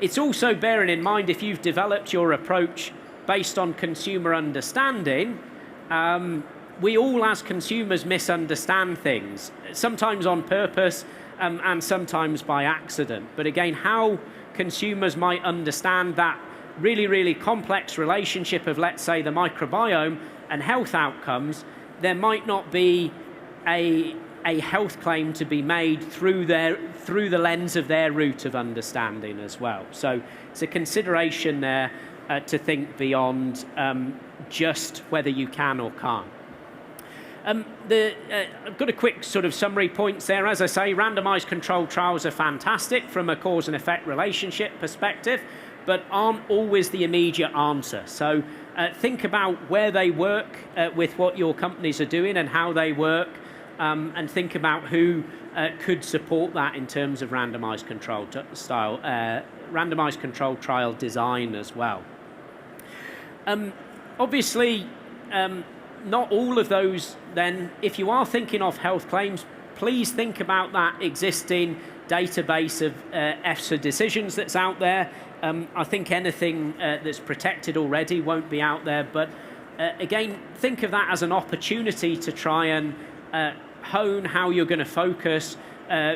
S3: It's also bearing in mind, if you've developed your approach based on consumer understanding, we all as consumers misunderstand things, sometimes on purpose and sometimes by accident. But again, how consumers might understand that really, really complex relationship of, let's say, the microbiome and health outcomes, there might not be a health claim to be made through the lens of their route of understanding as well. So it's a consideration there to think beyond just whether you can or can't. I've got a quick sort of summary points there. As I say, randomized controlled trials are fantastic from a cause and effect relationship perspective, but aren't always the immediate answer. So think about where they work with what your companies are doing and how they work, and think about who could support that in terms of randomized controlled trial design as well. Obviously, not all of those then, if you are thinking of health claims, please think about that existing database of EFSA decisions that's out there. I think anything that's protected already won't be out there, but again, think of that as an opportunity to try and hone how you're going to focus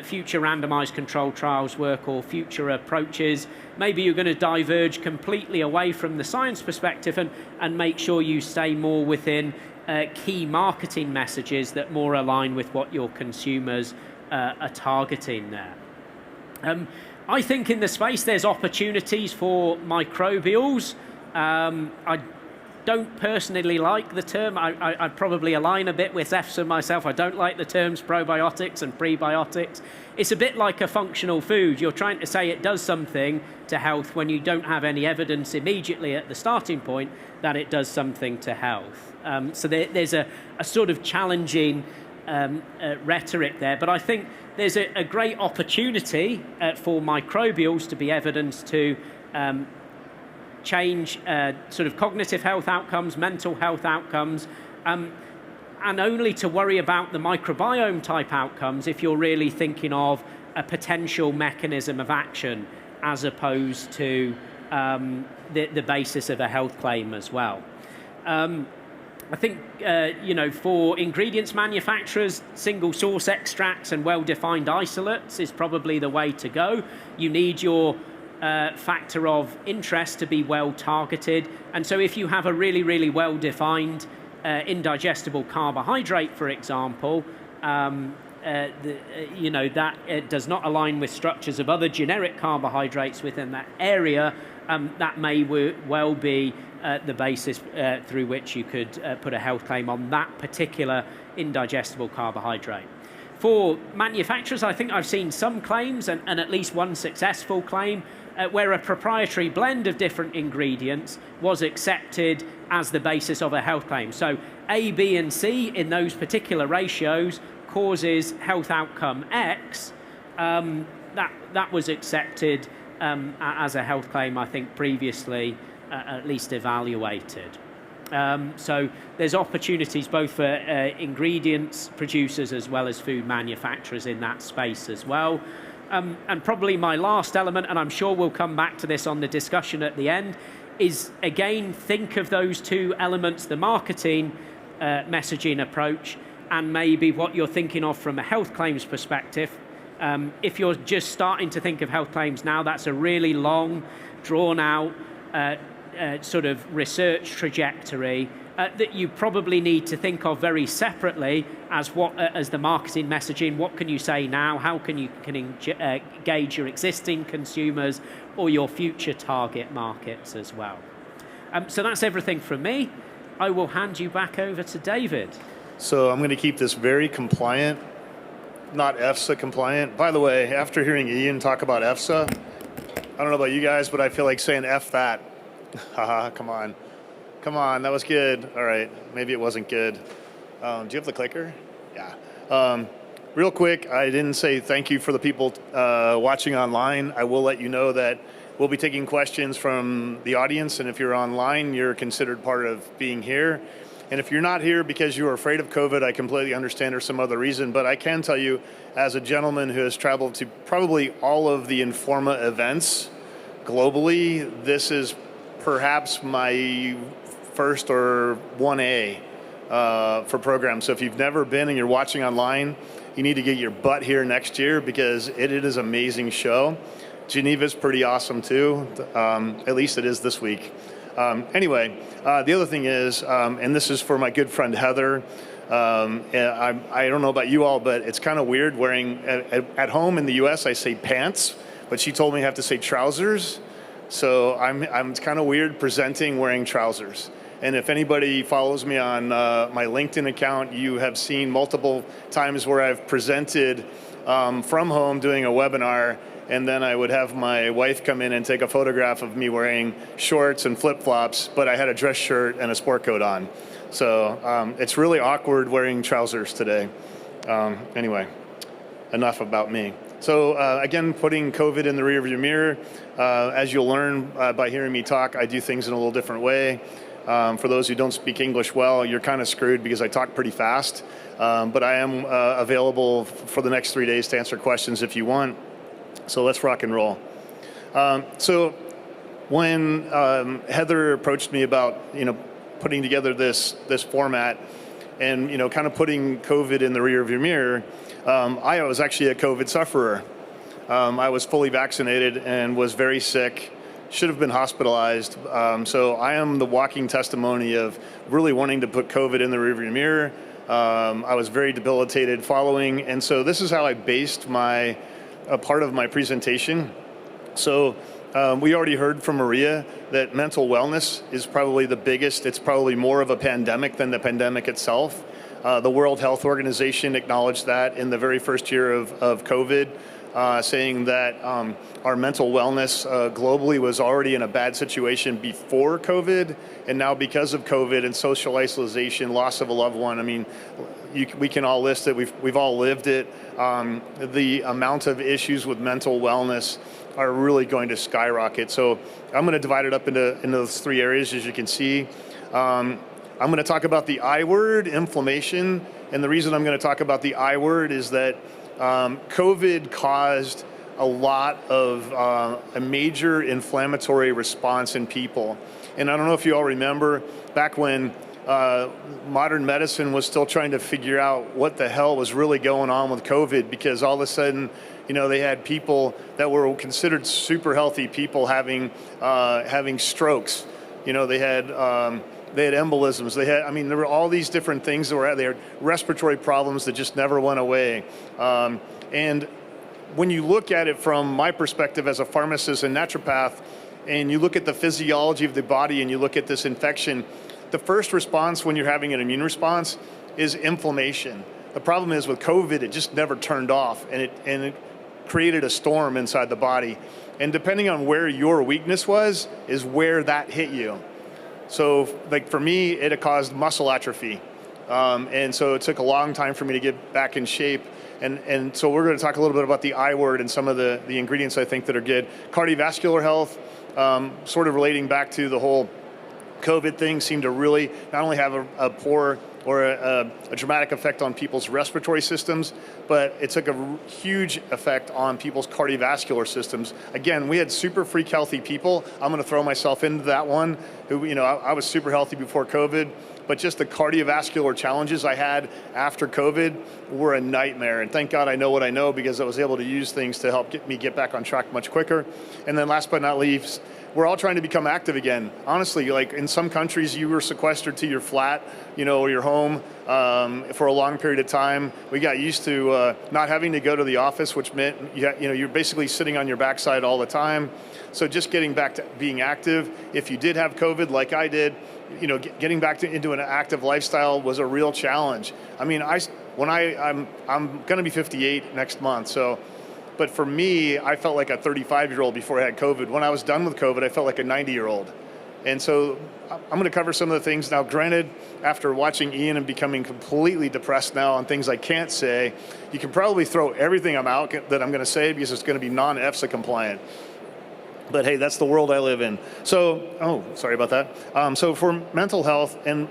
S3: future randomized controlled trials work or future approaches. Maybe you're going to diverge completely away from the science perspective and make sure you stay more within key marketing messages that more align with what your consumers are targeting there. I think in the space there's opportunities for microbials. I don't personally like the term. I'd probably align a bit with EFSA myself. I don't like the terms probiotics and prebiotics. It's a bit like a functional food. You're trying to say it does something to health when you don't have any evidence immediately at the starting point that it does something to health. So there's a sort of challenging rhetoric there. But I think there's a great opportunity for microbials to be evidence to change sort of cognitive health outcomes, mental health outcomes, and only to worry about the microbiome type outcomes if you're really thinking of a potential mechanism of action as opposed to the basis of a health claim as well. I think, for ingredients manufacturers, single source extracts and well-defined isolates is probably the way to go. You need your factor of interest to be well targeted. And so if you have a really, really well-defined indigestible carbohydrate, for example, that it does not align with structures of other generic carbohydrates within that area, that may well be the basis through which you could put a health claim on that particular indigestible carbohydrate. For manufacturers, I think I've seen some claims and at least one successful claim where a proprietary blend of different ingredients was accepted as the basis of a health claim. So A, B, and C in those particular ratios causes health outcome X. That was accepted as a health claim, I think, previously at least evaluated. So there's opportunities both for ingredients producers as well as food manufacturers in that space as well. And probably my last element, and I'm sure we'll come back to this on the discussion at the end, is again, think of those two elements, the marketing messaging approach and maybe what you're thinking of from a health claims perspective. If you're just starting to think of health claims now, that's a really long, drawn out sort of research trajectory that you probably need to think of very separately as the marketing messaging. What can you say now? How can you engage your existing consumers or your future target markets as well? So that's everything from me. I will hand you back over to David.
S1: So I'm going to keep this very compliant, not EFSA compliant. By the way, after hearing Ian talk about EFSA, I don't know about you guys, but I feel like saying F that. Haha, come on. Come on, that was good. All right, maybe it wasn't good. Do you have the clicker? Yeah. Real quick, I didn't say thank you for the people watching online. I will let you know that we'll be taking questions from the audience, and if you're online, you're considered part of being here. And if you're not here because you are afraid of COVID, I completely understand there's some other reason, but I can tell you, as a gentleman who has traveled to probably all of the Informa events globally, this is perhaps my first or 1A for programs. So if you've never been and you're watching online, you need to get your butt here next year because it is an amazing show. Geneva's pretty awesome too. At least it is this week. Anyway, the other thing is, and this is for my good friend Heather, I don't know about you all, but it's kind of weird wearing, at home in the US I say pants, but she told me I have to say trousers. So I'm kind of weird presenting wearing trousers. And if anybody follows me on my LinkedIn account, you have seen multiple times where I've presented from home doing a webinar, and then I would have my wife come in and take a photograph of me wearing shorts and flip-flops, but I had a dress shirt and a sport coat on. So it's really awkward wearing trousers today. Anyway, enough about me. So again, putting COVID in the rearview mirror. As you'll learn by hearing me talk, I do things in a little different way. For those who don't speak English well, you're kind of screwed because I talk pretty fast. But I am available for the next 3 days to answer questions if you want. So let's rock and roll. So when Heather approached me about putting together this format and kind of putting COVID in the rearview mirror, I was actually a COVID sufferer. I was fully vaccinated and was very sick. Should have been hospitalized. So I am the walking testimony of really wanting to put COVID in the rearview mirror. I was very debilitated following, and so this is how I based a part of my presentation. So we already heard from Maria that mental wellness is probably the biggest. It's probably more of a pandemic than the pandemic itself. The World Health Organization acknowledged that in the very first year of COVID, saying that our mental wellness globally was already in a bad situation before COVID, and now because of COVID and social isolation, loss of a loved one, I mean, we can all list it, we've all lived it. The amount of issues with mental wellness are really going to skyrocket. So I'm going to divide it up into those three areas, as you can see. I'm going to talk about the I word, inflammation, and the reason I'm going to talk about the I word is that COVID caused a lot of a major inflammatory response in people. And I don't know if you all remember back when modern medicine was still trying to figure out what the hell was really going on with COVID, because all of a sudden, they had people that were considered super healthy people having strokes. They had embolisms. There were all these different things that were out there, respiratory problems that just never went away. And when you look at it from my perspective as a pharmacist and naturopath, and you look at the physiology of the body and you look at this infection, the first response when you're having an immune response is inflammation. The problem is with COVID, it just never turned off, and it created a storm inside the body. And depending on where your weakness was, is where that hit you. So like for me, it had caused muscle atrophy. And so it took a long time for me to get back in shape. And so we're going to talk a little bit about the I word and some of the ingredients I think that are good. Cardiovascular health, sort of relating back to the whole COVID thing, seemed to really not only have a poor or a dramatic effect on people's respiratory systems, but it took a huge effect on people's cardiovascular systems. Again, we had super freak healthy people. I'm going to throw myself into that one. Who, I was super healthy before COVID, but just the cardiovascular challenges I had after COVID were a nightmare. And thank God I know what I know, because I was able to use things to help me get back on track much quicker. And then last but not least, we're all trying to become active again. Honestly, like in some countries, you were sequestered to your flat, or your home for a long period of time. We got used to not having to go to the office, which meant you're basically sitting on your backside all the time. So just getting back to being active. If you did have COVID, like I did, getting back into an active lifestyle was a real challenge. I mean, I'm going to be 58 next month, so. But for me, I felt like a 35-year-old before I had COVID. When I was done with COVID, I felt like a 90-year-old. And so I'm going to cover some of the things. Now, granted, after watching Ian and becoming completely depressed now on things I can't say, you can probably throw everything that I'm going to say because it's going to be non-EFSA compliant. But hey, that's the world I live in. So, sorry about that. So for mental health, and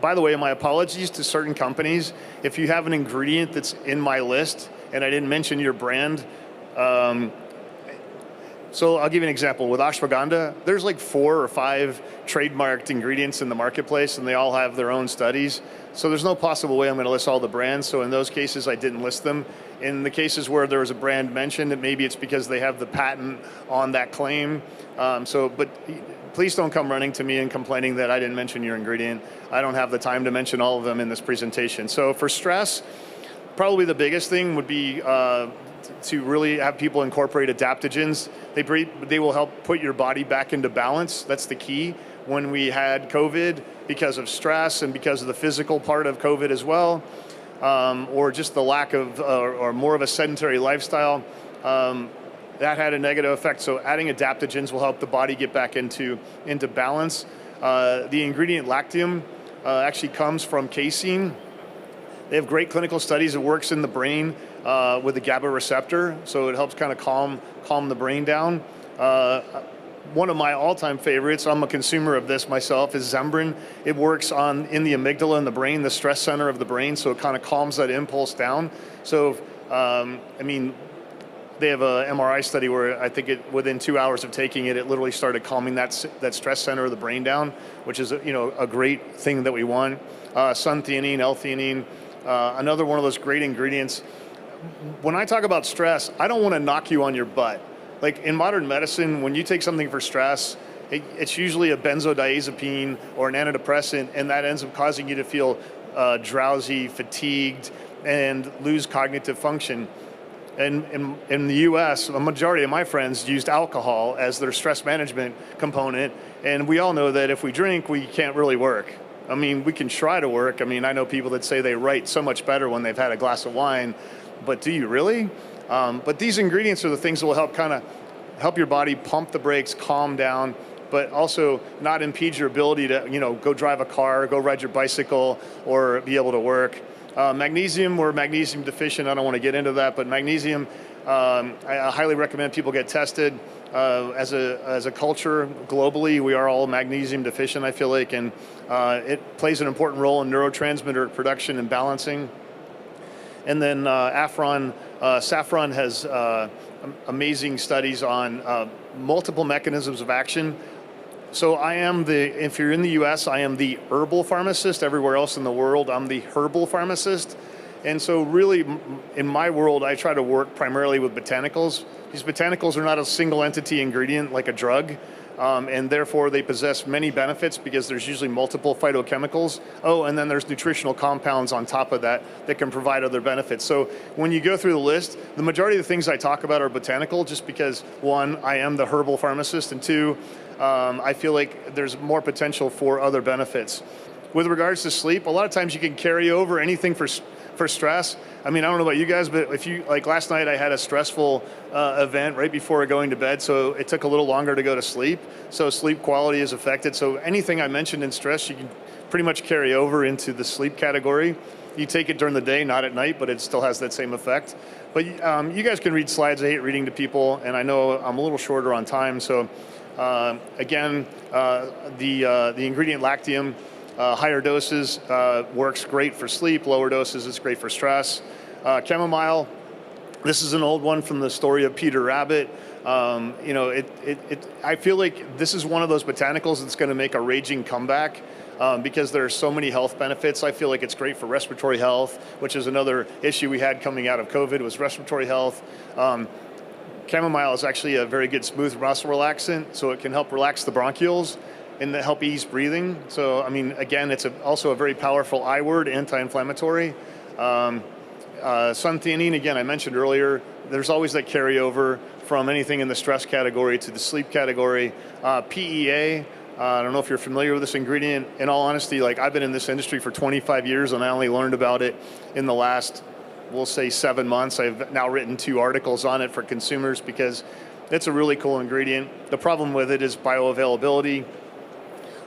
S1: by the way, my apologies to certain companies. If you have an ingredient that's in my list and I didn't mention your brand, so I'll give you an example. With ashwagandha, there's like 4 or 5 trademarked ingredients in the marketplace, and they all have their own studies. So there's no possible way I'm going to list all the brands. So in those cases, I didn't list them. In the cases where there was a brand mentioned, maybe it's because they have the patent on that claim. But please don't come running to me and complaining that I didn't mention your ingredient. I don't have the time to mention all of them in this presentation. So for stress, probably the biggest thing would be to really have people incorporate adaptogens. They will help put your body back into balance. That's the key. When we had COVID, because of stress and because of the physical part of COVID as well, or just the lack of, or more of a sedentary lifestyle, that had a negative effect. So adding adaptogens will help the body get back into balance. The ingredient lactium actually comes from casein. They have great clinical studies. It works in the brain with the GABA receptor, so it helps kind of calm the brain down. One of my all-time favorites, I'm a consumer of this myself, is Zembrin. It works in the amygdala in the brain, the stress center of the brain, so it kind of calms that impulse down. So, they have a MRI study where I think within 2 hours of taking it, it literally started calming that stress center of the brain down, which is a great thing that we want. Suntheanine, L-theanine, another one of those great ingredients. When I talk about stress, I don't want to knock you on your butt. Like in modern medicine, when you take something for stress, it's usually a benzodiazepine or an antidepressant, and that ends up causing you to feel drowsy, fatigued, and lose cognitive function. And in the US, a majority of my friends used alcohol as their stress management component, and we all know that if we drink, we can't really work. I mean, we can try to work. I mean, I know people that say they write so much better when they've had a glass of wine, but do you really? But these ingredients are the things that will help your body pump the brakes, calm down, but also not impede your ability to, go drive a car, go ride your bicycle, or be able to work. Magnesium, we're magnesium deficient. I don't want to get into that, but magnesium, I highly recommend people get tested. As a culture, globally, we are all magnesium deficient, I feel like, and it plays an important role in neurotransmitter production and balancing. And then saffron has amazing studies on multiple mechanisms of action. So if you're in the US, I am the herbal pharmacist. Everywhere else in the world, I'm the herbal pharmacist. And so really, in my world, I try to work primarily with botanicals. These botanicals are not a single entity ingredient like a drug, and therefore they possess many benefits because there's usually multiple phytochemicals. Oh, and then there's nutritional compounds on top of that can provide other benefits. So when you go through the list, the majority of the things I talk about are botanical just because, one, I am the herbal pharmacist, and two, I feel like there's more potential for other benefits. With regards to sleep, a lot of times you can carry over anything for stress. I mean, I don't know about you guys, but if you, like last night I had a stressful event right before going to bed, so it took a little longer to go to sleep. So sleep quality is affected. So anything I mentioned in stress, you can pretty much carry over into the sleep category. You take it during the day, not at night, but it still has that same effect. But you guys can read slides. I hate reading to people, and I know I'm a little shorter on time. So again, the ingredient lactium, higher doses works great for sleep, lower doses it's great for stress. Chamomile, this is an old one from the story of Peter Rabbit. I feel like this is one of those botanicals that's going to make a raging comeback because there are so many health benefits. I feel like it's great for respiratory health, which is another issue we had coming out of COVID was respiratory health. Chamomile is actually a very good smooth muscle relaxant, so it can help relax the bronchioles and help ease breathing. So, I mean, again, it's also a very powerful I word, anti-inflammatory. Suntheanine, again, I mentioned earlier, there's always that carryover from anything in the stress category to the sleep category. PEA, I don't know if you're familiar with this ingredient. In all honesty, like I've been in this industry for 25 years and I only learned about it in the last, we'll say 7 months. I've now written 2 articles on it for consumers because it's a really cool ingredient. The problem with it is bioavailability.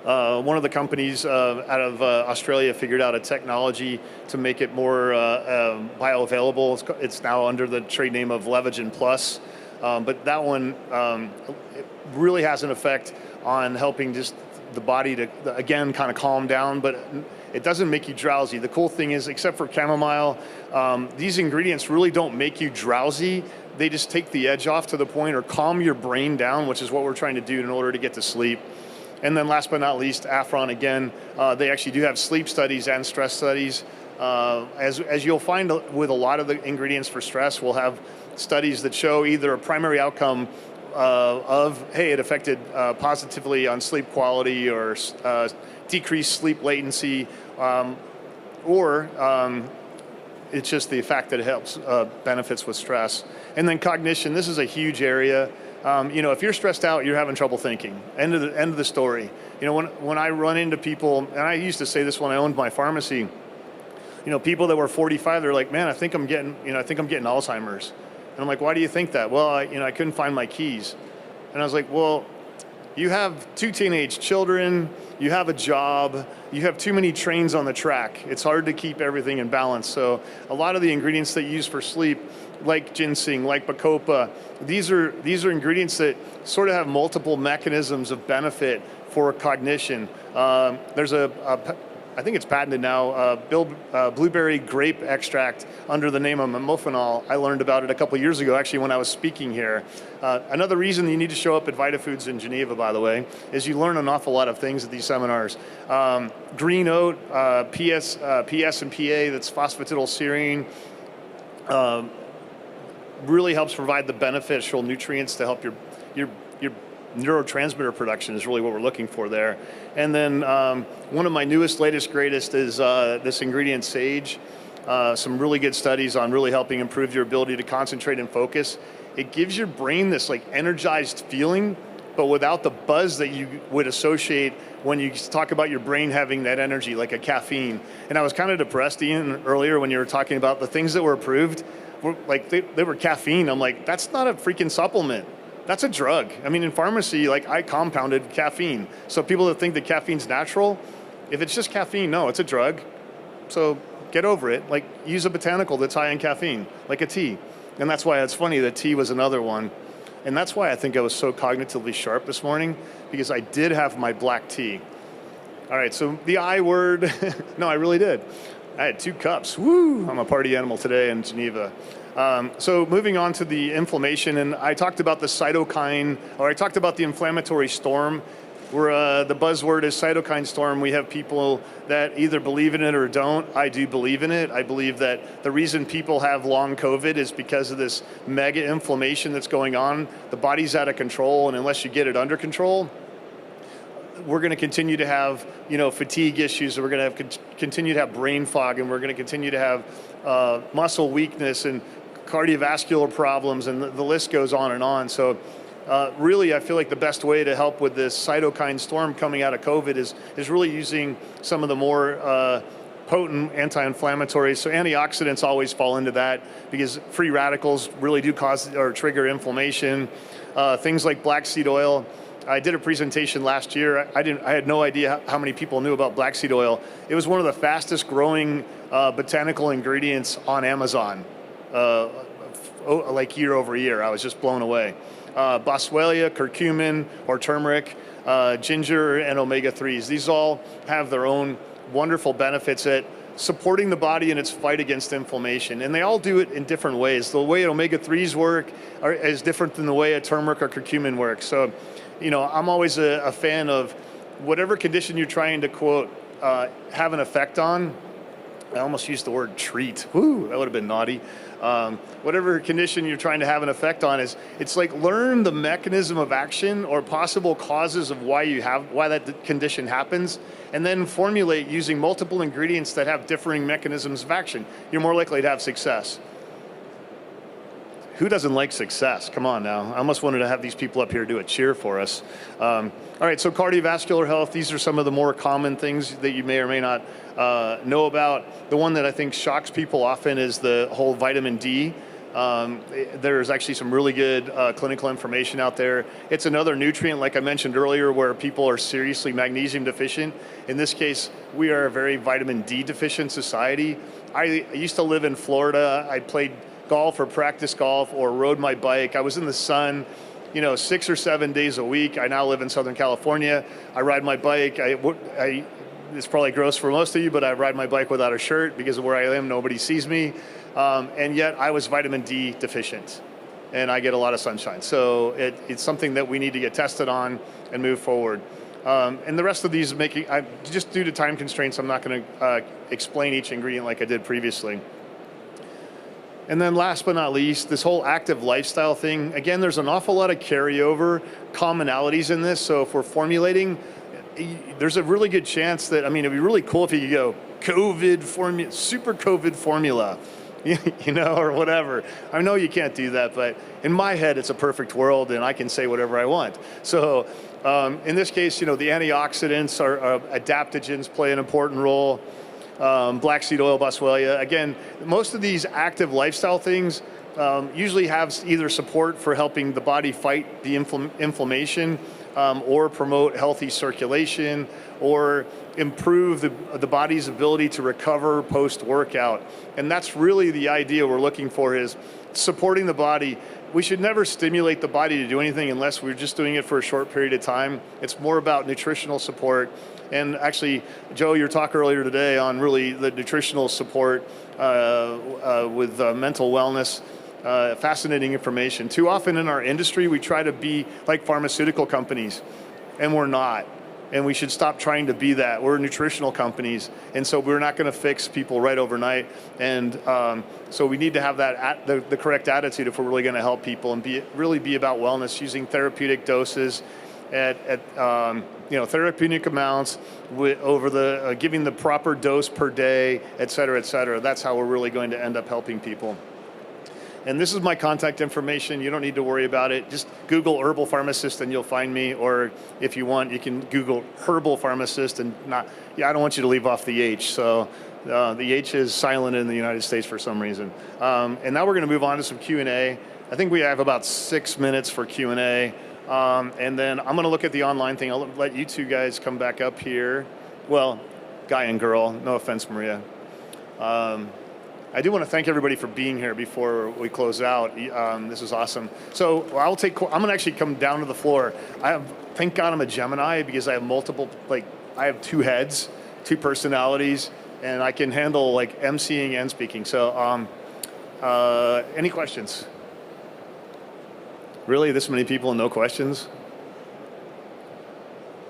S1: One of the companies out of Australia figured out a technology to make it more bioavailable. It's now under the trade name of Levagen Plus. But that one it really has an effect on helping just the body to, again, kind of calm down, but it doesn't make you drowsy. The cool thing is, except for chamomile, these ingredients really don't make you drowsy. They just take the edge off to the point or calm your brain down, which is what we're trying to do in order to get to sleep. And then last but not least, Afron, again, they actually do have sleep studies and stress studies. As you'll find with a lot of the ingredients for stress, we'll have studies that show either a primary outcome of, hey, it affected positively on sleep quality or decreased sleep latency, or it's just the fact that it helps benefits with stress. And then cognition, this is a huge area. If you're stressed out, you're having trouble thinking. End of the story. When I run into people, and I used to say this when I owned my pharmacy, people that were 45, they're like, man, I think I'm getting Alzheimer's. And I'm like, why do you think that? Well, I couldn't find my keys. And I was like, well, you have 2 teenage children, you have a job, you have too many trains on the track. It's hard to keep everything in balance. So a lot of the ingredients that you use for sleep, like ginseng, like bacopa, these are ingredients that sort of have multiple mechanisms of benefit for cognition. There's I think it's patented now, blueberry grape extract under the name of memofenol. I learned about it a couple years ago, actually, when I was speaking here. Another reason you need to show up at VitaFoods in Geneva, by the way, is you learn an awful lot of things at these seminars. Green oat, PS and PA, that's phosphatidylserine, really helps provide the beneficial nutrients to help your neurotransmitter production is really what we're looking for there. And then one of my latest, greatest is this ingredient sage. Some really good studies on really helping improve your ability to concentrate and focus. It gives your brain this like energized feeling, but without the buzz that you would associate when you talk about your brain having that energy, like a caffeine. And I was kind of depressed, Ian, earlier when you were talking about the things that were approved, they were caffeine. I'm like, that's not a freaking supplement. That's a drug. I mean, in pharmacy, I compounded caffeine. So people that think that caffeine's natural, if it's just caffeine, no, it's a drug. So get over it. Use a botanical that's high in caffeine, like a tea. And that's why it's funny that tea was another one. And that's why I think I was so cognitively sharp this morning, because I did have my black tea. All right, so the I word, no, I really did. I had 2 cups. Woo! I'm a party animal today in Geneva. So moving on to the inflammation, and I talked about the cytokine, or I talked about the inflammatory storm, where the buzzword is cytokine storm. We have people that either believe in it or don't. I do believe in it. I believe that the reason people have long COVID is because of this mega inflammation that's going on. The body's out of control, and unless you get it under control, we're going to continue to have, fatigue issues. We're going to continue to have brain fog, and we're going to continue to have muscle weakness and cardiovascular problems, and the list goes on and on. So really, I feel like the best way to help with this cytokine storm coming out of COVID is really using some of the more potent anti-inflammatories. So antioxidants always fall into that, because free radicals really do cause or trigger inflammation. Things like black seed oil. I did a presentation last year. I had no idea how many people knew about black seed oil. It was one of the fastest growing botanical ingredients on Amazon, year over year. I was just blown away. Boswellia, curcumin, or turmeric, ginger, and omega-3s. These all have their own wonderful benefits at supporting the body in its fight against inflammation. And they all do it in different ways. The way omega-3s work is different than the way a turmeric or curcumin works. So, I'm always a fan of whatever condition you're trying to, quote, have an effect on. I almost used the word treat. Woo, that would have been naughty. Whatever condition you're trying to have an effect on it's like learn the mechanism of action or possible causes of why that condition happens, and then formulate using multiple ingredients that have differing mechanisms of action. You're more likely to have success. Who doesn't like success? Come on now. I almost wanted to have these people up here do a cheer for us. All right, so cardiovascular health, these are some of the more common things that you may or may not know about. The one that I think shocks people often is the whole vitamin D. There's actually some really good clinical information out there. It's another nutrient, like I mentioned earlier, where people are seriously magnesium deficient. In this case, we are a very vitamin D deficient society. I used to live in Florida. I played golf or practiced golf or rode my bike. I was in the sun, 6 or 7 days a week. I now live in Southern California. I ride my bike. It's probably gross for most of you, but I ride my bike without a shirt because of where I am. Nobody sees me. And yet I was vitamin D deficient, and I get a lot of sunshine. So it's something that we need to get tested on and move forward. And the rest of these just due to time constraints, I'm not going to explain each ingredient like I did previously. And then last but not least, this whole active lifestyle thing. Again, there's an awful lot of carryover commonalities in this. So if we're formulating, there's a really good chance that, it'd be really cool if you could go super COVID formula, or whatever. I know you can't do that, but in my head, it's a perfect world and I can say whatever I want. So in this case, the antioxidants are adaptogens play an important role. Black seed oil, boswellia. Again, most of these active lifestyle things usually have either support for helping the body fight the inflammation, or promote healthy circulation, or improve the body's ability to recover post-workout. And that's really the idea we're looking for, is supporting the body. We should never stimulate the body to do anything unless we're just doing it for a short period of time. It's more about nutritional support. And actually, Joe, your talk earlier today on really the nutritional support with mental wellness, fascinating information. Too often in our industry, we try to be like pharmaceutical companies, and we're not. And we should stop trying to be that. We're nutritional companies, and so we're not going to fix people right overnight. And so we need to have that the correct attitude if we're really going to help people, and really be about wellness, using therapeutic doses at therapeutic amounts over giving the proper dose per day, et cetera, et cetera. That's how we're really going to end up helping people. And this is my contact information. You don't need to worry about it. Just Google herbal pharmacist and you'll find me. Or if you want, you can Google herbal pharmacist and I don't want you to leave off the H. So the H is silent in the United States for some reason. And now we're going to move on to some Q&A. I think we have about 6 minutes for Q&A. And then I'm going to look at the online thing. I'll let you two guys come back up here. Well, guy and girl. No offense, Maria. I do want to thank everybody for being here before we close out. This is awesome. So I'm going to actually come down to the floor. Thank God I'm a Gemini, because I have I have 2 heads, 2 personalities, and I can handle emceeing and speaking. So any questions? Really, this many people and no questions?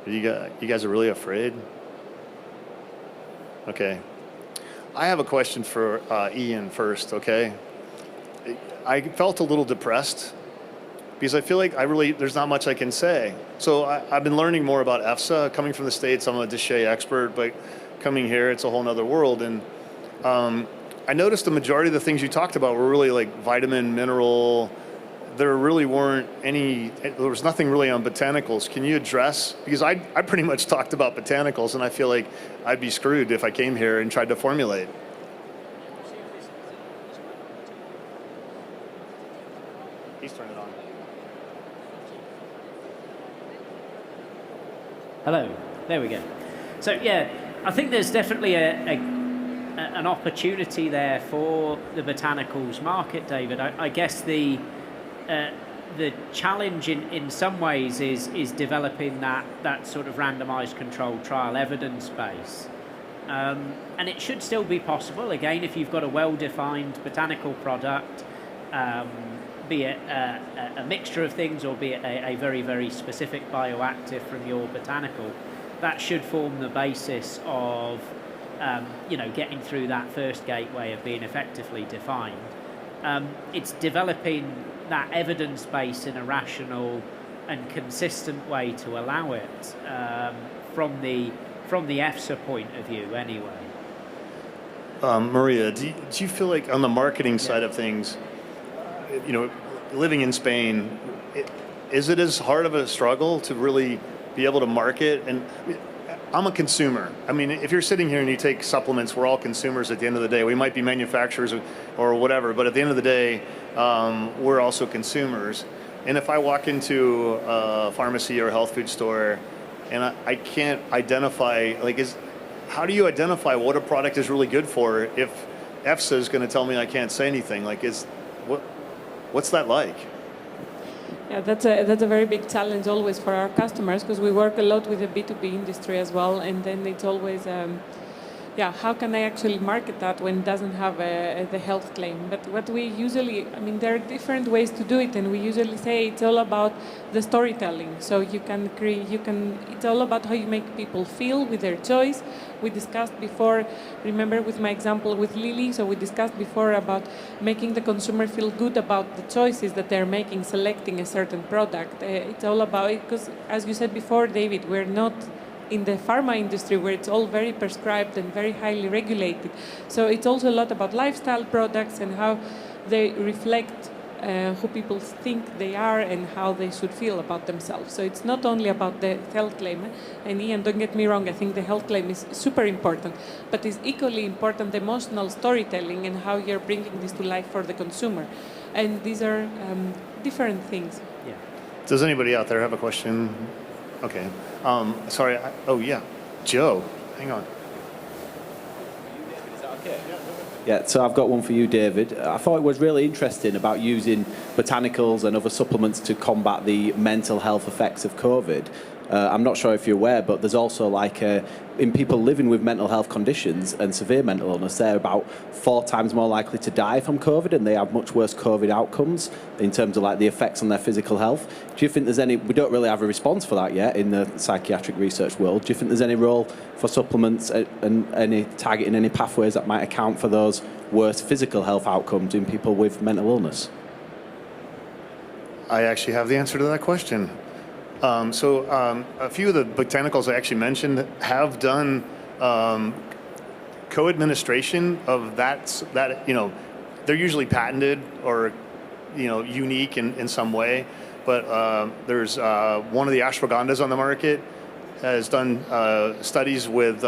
S1: You guys are really afraid? Okay. I have a question for Ian first, okay? I felt a little depressed because I feel like there's not much I can say. So I've been learning more about EFSA. Coming from the States, I'm a Deshay expert, but coming here, it's a whole nother world. And I noticed the majority of the things you talked about were really like vitamin, mineral. There really weren't there was nothing really on botanicals. Can you address, because I pretty much talked about botanicals, and I feel like I'd be screwed if I came here and tried to formulate. He's turned it on.
S3: Hello, there we go. So yeah, I think there's definitely an opportunity there for the botanicals market, David. I guess the challenge in some ways is developing that sort of randomized controlled trial evidence base. And it should still be possible, again, if you've got a well-defined botanical product, be it a mixture of things or be it a very, very specific bioactive from your botanical, that should form the basis of getting through that first gateway of being effectively defined. It's developing that evidence base in a rational and consistent way to allow it from the EFSA point of view anyway.
S1: Maria, do you feel like on the marketing side of things, living in Spain, is it as hard of a struggle to really be able to market? And I'm a consumer. I mean, if you're sitting here and you take supplements, we're all consumers at the end of the day. We might be manufacturers or whatever, but at the end of the day, we're also consumers. And if I walk into a pharmacy or a health food store and I can't identify, how do you identify what a product is really good for if EFSA is going to tell me I can't say anything? What's that like?
S2: Yeah, that's a very big challenge always for our customers, because we work a lot with the B2B industry as well, and then it's always, how can I actually market that when it doesn't have the health claim? But what we usually, there are different ways to do it, and we usually say it's all about the storytelling. So it's all about how you make people feel with their choice. We discussed before, remember with my example with Lily, so we discussed before about making the consumer feel good about the choices that they're making, selecting a certain product. It's all about it, because as you said before, David, we're not in the pharma industry where it's all very prescribed and very highly regulated. So it's also a lot about lifestyle products and how they reflect who people think they are and how they should feel about themselves. So it's not only about the health claim. And Ian, don't get me wrong, I think the health claim is super important, but it's equally important the emotional storytelling and how you're bringing this to life for the consumer. And these are different things.
S3: Yeah.
S1: Does anybody out there have a question? Okay. Sorry. Joe, hang on.
S4: Yeah, so I've got one for you, David. I thought it was really interesting about using botanicals and other supplements to combat the mental health effects of COVID. I'm not sure if you're aware, but there's also in people living with mental health conditions and severe mental illness, they're about 4 times more likely to die from COVID, and they have much worse COVID outcomes in terms of the effects on their physical health. Do you think there's we don't really have a response for that yet in the psychiatric research world. Do you think there's any role for supplements and any targeting any pathways that might account for those worse physical health outcomes in people with mental illness?
S1: I actually have the answer to that question. A few of the botanicals I actually mentioned have done co-administration of that, they're usually patented or, unique in some way. But there's one of the ashwagandhas on the market has done studies with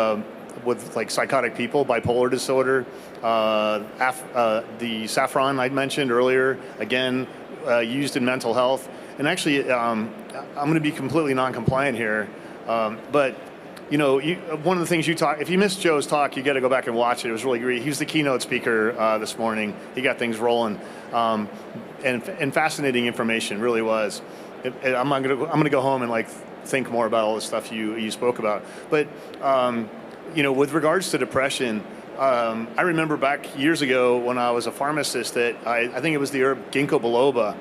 S1: psychotic people, bipolar disorder. The saffron I mentioned earlier, again, used in mental health. And actually, I'm going to be completely non-compliant here, but one of the things if you missed Joe's talk, you got to go back and watch it. It was really great. He was the keynote speaker this morning. He got things rolling, and fascinating information, really was. I'm going to go home and think more about all the stuff you spoke about. But with regards to depression, I remember back years ago when I was a pharmacist that I think it was the herb ginkgo biloba.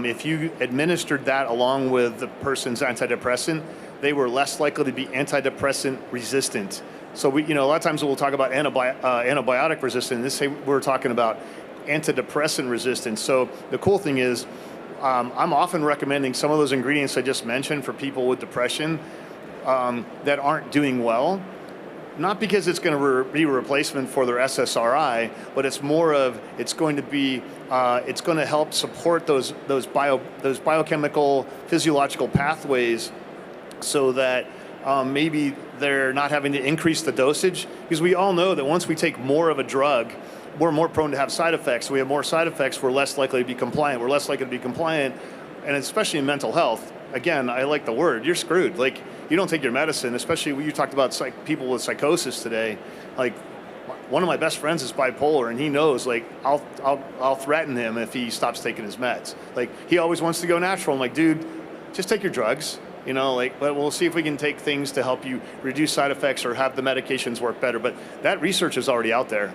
S1: If you administered that along with the person's antidepressant, they were less likely to be antidepressant resistant. So a lot of times we'll talk about antibiotic resistance. We're talking about antidepressant resistance. So the cool thing is, I'm often recommending some of those ingredients I just mentioned for people with depression that aren't doing well. Not because it's going to be a replacement for their SSRI, but it's more of it's going to help support those biochemical physiological pathways, so that maybe they're not having to increase the dosage. Because we all know that once we take more of a drug, we're more prone to have side effects. We have more side effects, we're less likely to be compliant. We're less likely to be compliant, and especially in mental health. Again, I like the word. You're screwed. You don't take your medicine, especially when you talked about people with psychosis today. One of my best friends is bipolar, and he knows, I'll threaten him if he stops taking his meds. He always wants to go natural. I'm like, dude, just take your drugs, but we'll see if we can take things to help you reduce side effects or have the medications work better. But that research is already out there.